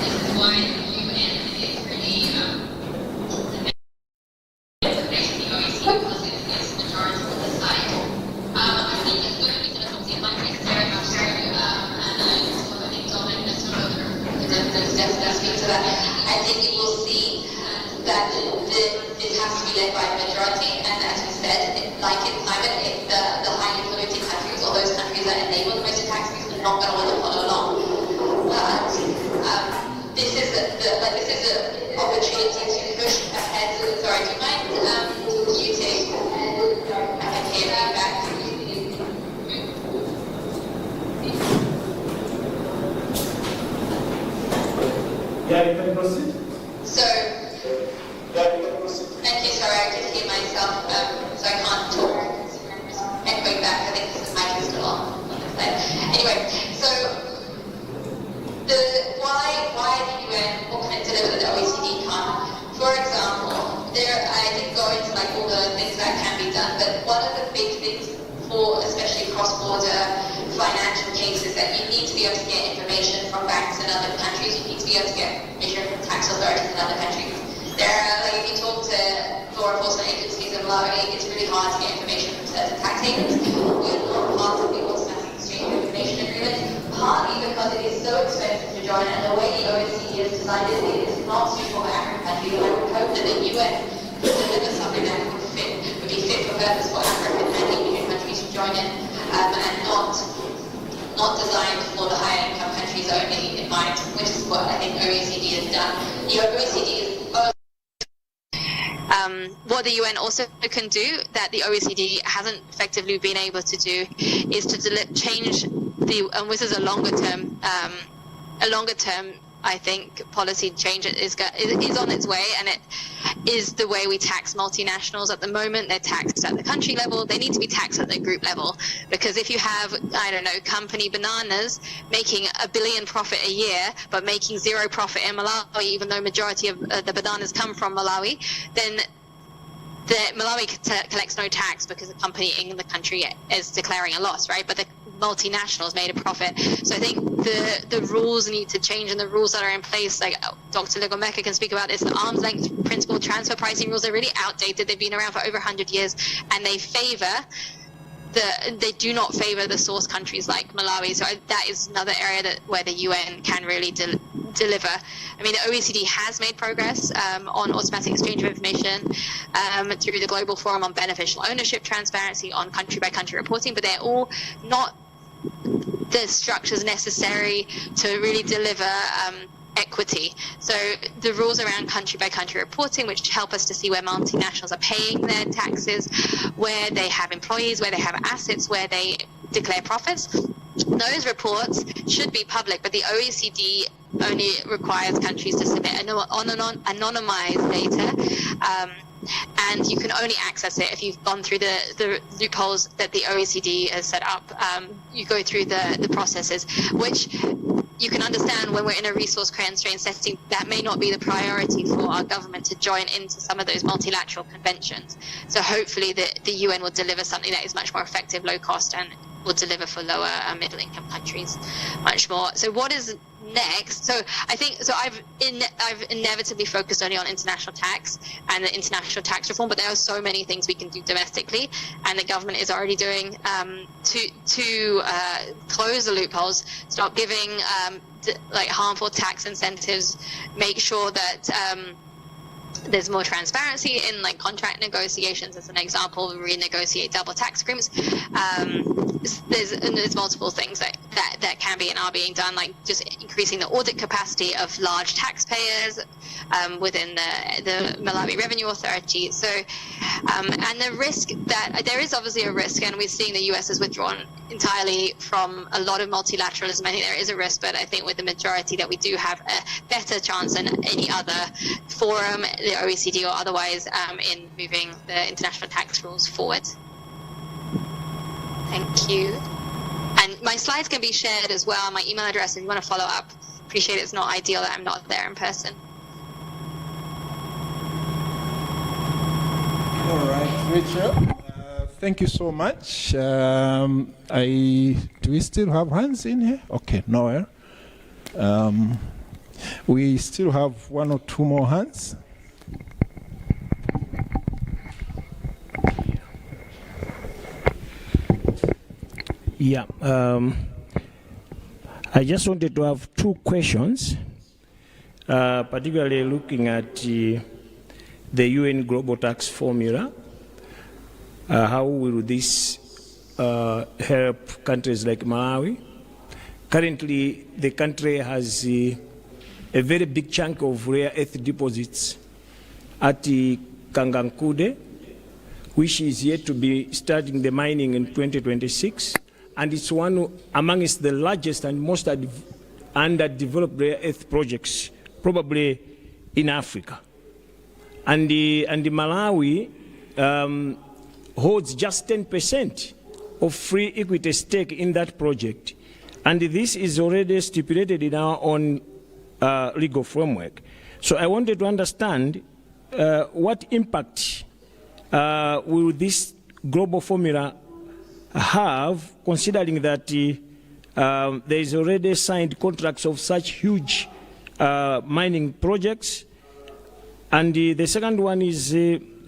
This is why the UN is really the OECD because it's majority on the side. I think it's going to be difficult to countries very much so, I think you will see that it has to be led by the majority, and as we said, like in climate, the highly polluting countries or those countries that enable the most taxes are not going to want to follow along. But this is an opportunity to push ahead. Sorry, do you mind muting? I can hear you back. Yeah, you can proceed. So, thank you. Sorry, I could hear myself, so I can't talk. Echoing back. I think the mic is still on this side. Anyway, so why the UN or can deliver that the OECD can't? For example, I didn't go into like all the things that can be done, but one of the big things for especially cross-border financial cases that you need to be able to get information from banks in other countries. You need to be able to get information from tax authorities in other countries. There are, like, if you talk to law enforcement agencies in Malawi, it's really hard to get information from certain tax havens. We're not part of the automatic exchange of information agreement, partly because it is so expensive to join, and the way the OECD has designed it is not suitable for African countries. And I would hope that the UN could deliver something that would be fit for purpose for African and Asian countries to join in, and not designed for the higher income countries only in mind, which is what I think OECD has done. The OECD is what the UN also can do that the OECD hasn't effectively been able to do is to change the, and this is a longer term, I think, policy change is on its way, and it is the way we tax multinationals at the moment. They're taxed at the country level. They need to be taxed at the group level, because if you have, I don't know, company bananas making $1 billion profit a year, but making zero profit in Malawi, even though majority of the bananas come from Malawi, then Malawi collects no tax because the company in the country is declaring a loss, right? But multinationals made a profit. So I think the rules need to change, and the rules that are in place, like Dr. Legomeka can speak about this, the arm's length principle transfer pricing rules are really outdated. They've been around for over 100 years, and they do not favor the source countries like Malawi. So that is another area where the UN can really deliver. I mean, the OECD has made progress on automatic exchange of information through the Global Forum on Beneficial Ownership Transparency, on country-by-country reporting, but they're all not the structures necessary to really deliver equity. So the rules around country-by-country reporting, which help us to see where multinationals are paying their taxes, where they have employees, where they have assets, where they declare profits, those reports should be public, but the OECD only requires countries to submit anonymized data, and you can only access it if you've gone through the loopholes that the OECD has set up. You go through the processes, which you can understand when we're in a resource constraint setting, that may not be the priority for our government to join into some of those multilateral conventions. So hopefully the UN will deliver something that is much more effective, low cost, and will deliver for lower middle income countries much more. So what is next? So I think, so I've inevitably focused only on international tax and the international tax reform, but there are so many things we can do domestically, and the government is already doing to close the loopholes, stop giving like harmful tax incentives, make sure that there's more transparency in like contract negotiations. As an example, renegotiate double tax agreements. There's multiple things that can be and are being done, like just increasing the audit capacity of large taxpayers within the Malawi Revenue Authority. So, and the risk that there is obviously a risk, and we're seeing the US has withdrawn entirely from a lot of multilateralism. I think there is a risk, but I think with the majority that we do have a better chance than any other forum, the OECD or otherwise, in moving the international tax rules forward. Thank you. And my slides can be shared as well. My email address, if you want to follow up. Appreciate it's not ideal that I'm not there in person. All right, Rachel. Thank you so much. Do we still have hands in here? Okay, nowhere. We still have one or two more hands. Yeah, I just wanted to have two questions, particularly looking at the UN Global Tax Formula. How will this help countries like Malawi? Currently, the country has a very big chunk of rare earth deposits at the Kangankude, which is yet to be starting the mining in 2026. And it's one amongst the largest and most underdeveloped rare earth projects, probably in Africa. And the Malawi holds just 10% of free equity stake in that project. And this is already stipulated in our own legal framework. So I wanted to understand what impact will this global formula have, considering that there is already signed contracts of such huge mining projects. And the second one is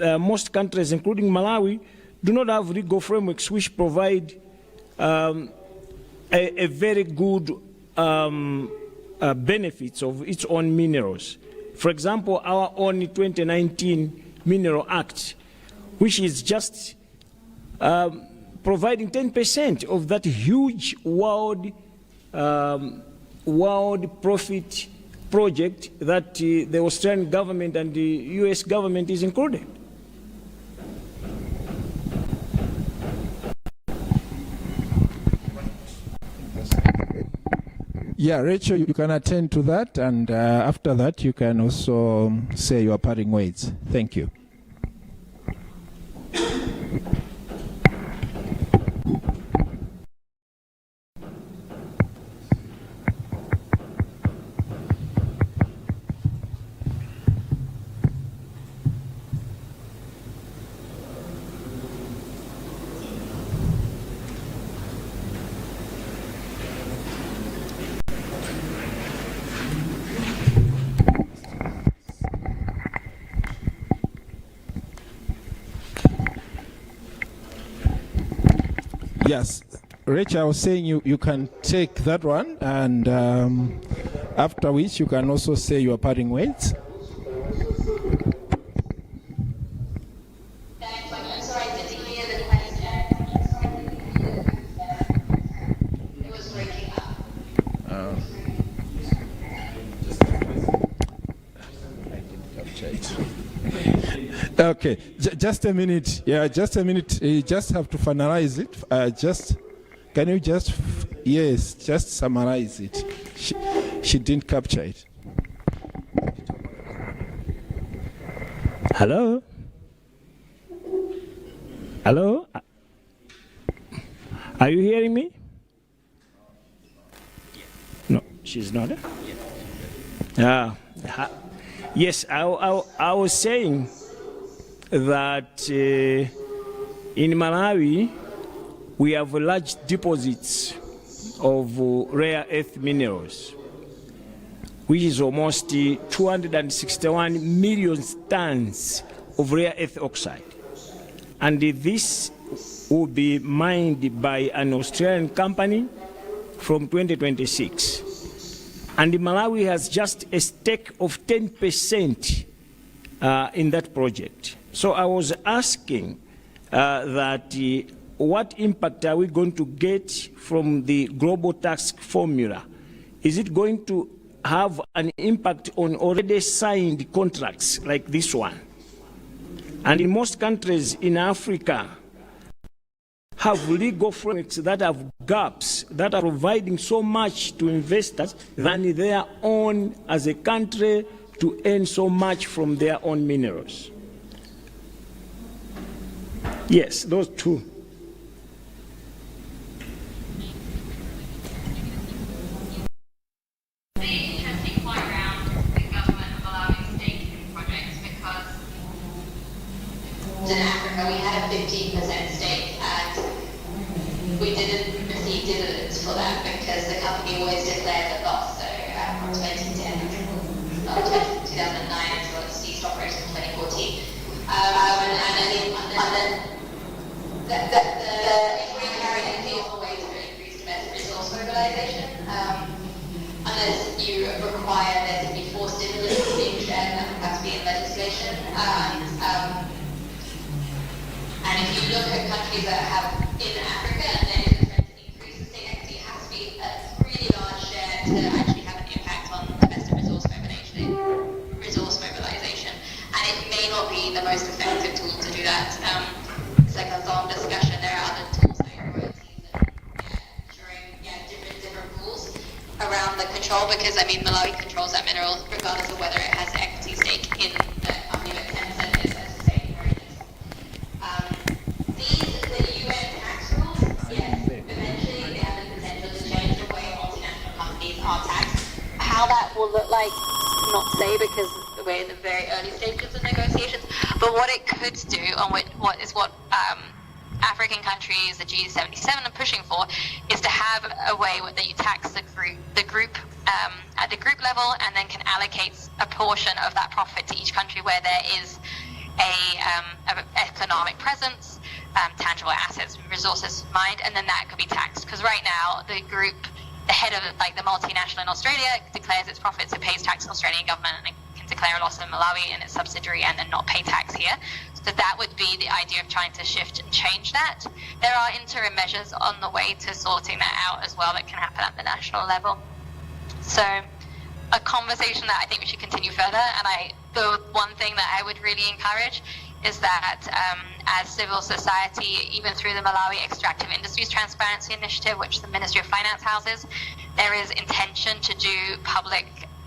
most countries, including Malawi, do not have legal frameworks which provide a very good benefits of its own minerals. For example, our own 2019 Mineral Act, which is just providing 10% of that huge world profit project that the Australian government and the US government is included. Yeah, Rachel, you can attend to that, and after that you can also say your parting words. Thank you. Yes, Rachel, I was saying you can take that one, and after which you can also say your parting words. I'm sorry, I didn't hear the question. It was breaking up. Okay, just a minute. Yeah, just a minute. You just have to finalize it. Can you just, yes, just summarize it. She didn't capture it. Hello? Hello? Are you hearing me? No, she's not. Yes, I was saying that in Malawi, we have large deposits of rare earth minerals, which is almost 261 million tons of rare earth oxide. And this will be mined by an Australian company from 2026. And Malawi has just a stake of 10% in that project. So I was asking that what impact are we going to get from the global tax formula? Is it going to have an impact on already signed contracts like this one? And in most countries in Africa have legal frameworks that have gaps, that are providing so much to investors than their own as a country to earn so much from their own minerals. Yes, those two. In Africa, we had a 15% stake, and we didn't receive dividends for that because the company always declared a loss. So from 2010, 2009 until it ceased operating in 2014. And then we carried a fee of ways to increase domestic resource mobilization. Unless you require there to be forced dividends being shared, that would have to be in legislation. And if you look at countries that have in Africa and then it's a trend to increase the state equity, it has to be a really large share to actually have an impact on domestic resource mobilization. And it may not be the most effective tool to do that. It's like a long discussion. There are other tools like royalties and different rules around the control, because I mean Malawi controls that mineral regardless of whether it has equity stake in the company, but 10% is, as I say, very little. The UN tax rules, yes, eventually they have the potential to change the way multinational companies are taxed. How that will look like, not say, because we're in the very early stages of negotiations, but what it could do, and what African countries, the G77 are pushing for, is to have a way that you tax the group at the group level, and then can allocate a portion of that profit to each country where there is a economic presence, tangible assets, resources mined, and then that could be taxed. Because right now, the group, the head of like the multinational in Australia declares its profits, it pays tax to the Australian government, and it can declare a loss in Malawi and its subsidiary and then not pay tax here. So that would be the idea of trying to shift and change that. There are interim measures on the way to sorting that out as well that can happen at the national level. So a conversation that I think we should continue further, and the one thing that I would really encourage is that as civil society, even through the Malawi Extractive Industries Transparency Initiative, which the Ministry of Finance houses, there is intention to do public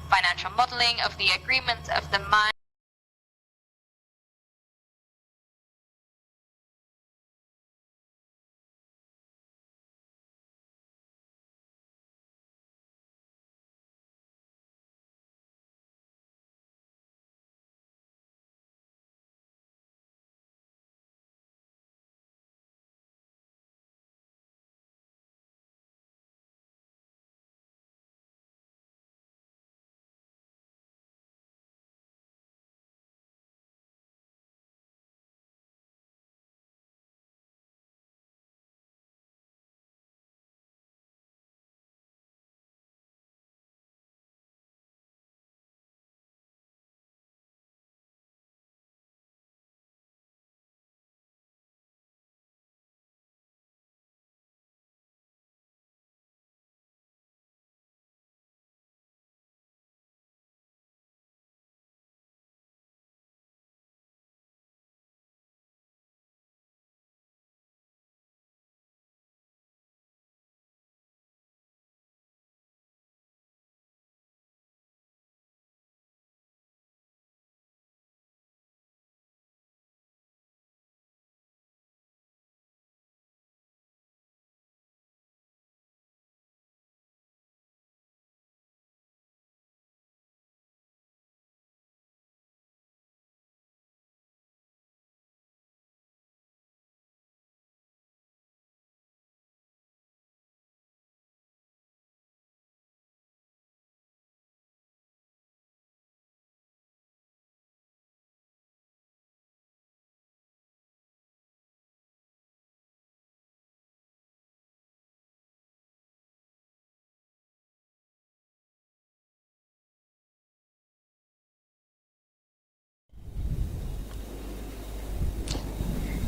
financial modeling of the agreement of the mine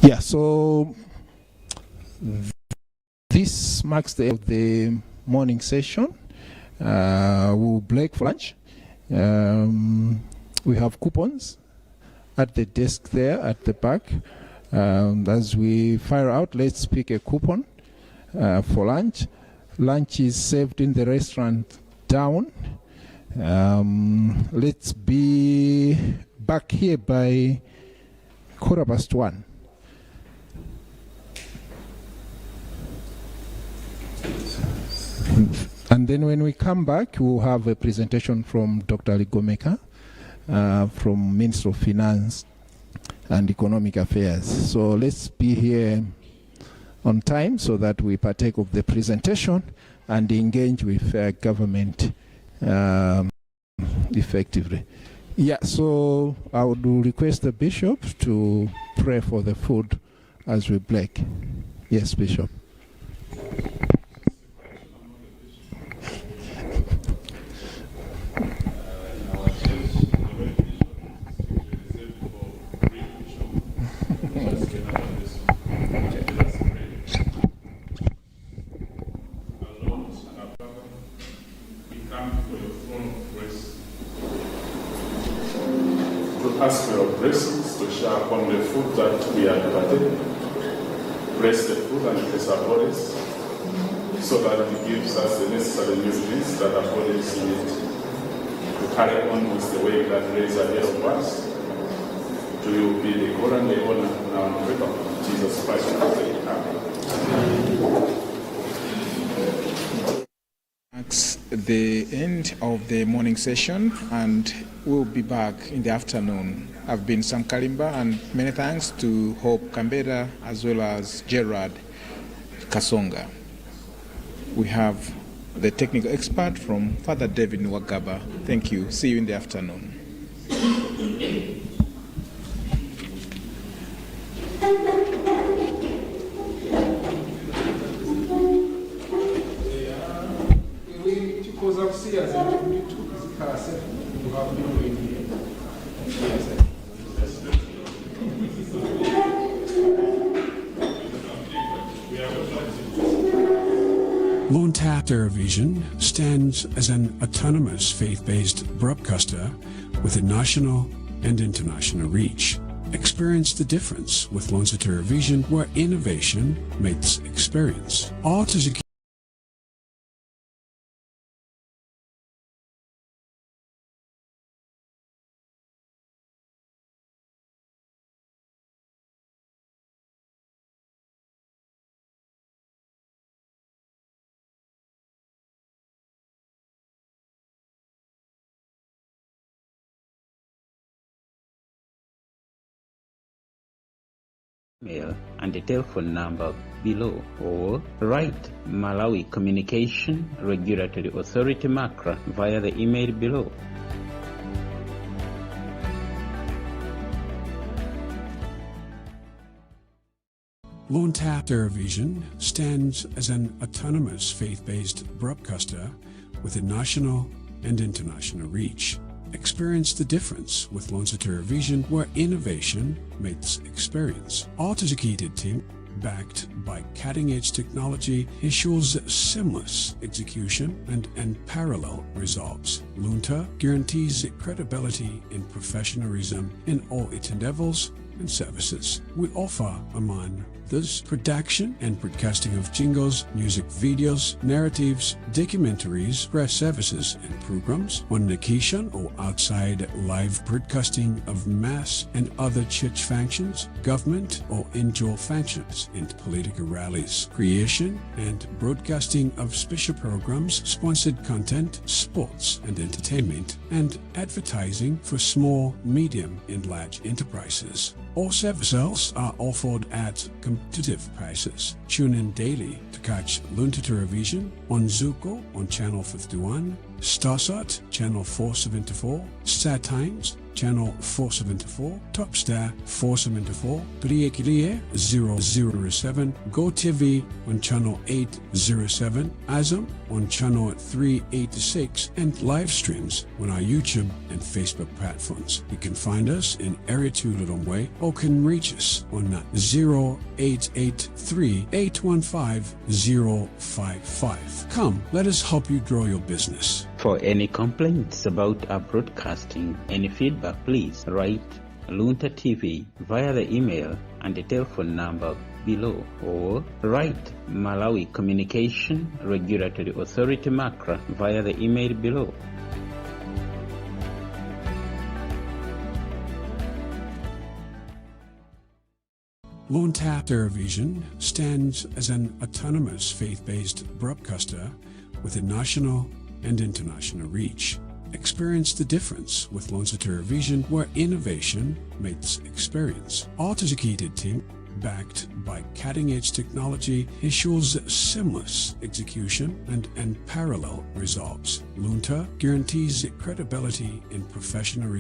Yeah, so this marks the end of the morning session. We'll break for lunch. We have coupons at the desk there at the back. As we fire out, let's pick a coupon for lunch. Lunch is served in the restaurant down. Let's be back here by 1:15. And then when we come back, we'll have a presentation from Dr. Ligomeka from Minister of Finance and Economic Affairs. So let's be here on time so that we partake of the presentation and engage with government effectively. Yeah, so I would request the Bishop to pray for the food as we break. Yes, Bishop. Ask for your blessings to share upon the food that we are partaking. Bless the food and bless our bodies so that it gives us the necessary nutrients that our bodies need to carry on with the way that lays ahead of us. To you be the glory and the honor now and forever. Jesus Christ, amen. Marks the end of the morning session, and we'll be back in the afternoon. I've been Sam Kalimba, and many thanks to Hope Kambeda as well as Gerard Kasonga. We have the technical expert from Father David Nwagaba. Thank you. See you in the afternoon. Luntha Television stands as an autonomous faith-based broadcaster with a national and international reach. Experience the difference with Luntha Television, where innovation meets experience. All to secure email and the telephone number below, or write Malawi Communication Regulatory Authority MACRA via the email below. Luntha Television stands as an autonomous faith-based broadcaster with a national and international reach. Experience the difference with Luntha Television, where innovation meets experience. Authenticated team, backed by cutting-edge technology, ensures seamless execution and unparalleled results. Luntha guarantees credibility and professionalism in all its endeavors and services. We offer, among this, production and broadcasting of jingles, music videos, narratives, documentaries, press services and programs, on location or outside, live broadcasting of mass and other church functions, government or indoor functions, and political rallies, creation and broadcasting of special programs, sponsored content, sports and entertainment, and advertising for small, medium and large enterprises. All services are offered at competitive prices. Tune in daily to catch Luntha Television on Zuko on Channel 51, Starsat, channel 474, Star Times, channel 474, Topstar 474, Priekilier 007, GoTV on channel 807, Azam on channel 386, and live streams on our YouTube and Facebook platforms. You can find us in Area 2 Lilongwe or can reach us on 0883-815-055. Come, let us help you grow your business. For any complaints about our broadcasting, any feedback, please write Luntha TV via the email and the telephone number below, or write Malawi Communication Regulatory Authority MACRA via the email below. Luntha Television stands as an autonomous faith-based broadcaster with a national and international reach. Experience the difference with Luntha Television, where innovation meets experience. Our dedicated team, backed by cutting-edge technology, ensures seamless execution and unparalleled results. Luntha guarantees credibility and professionalism.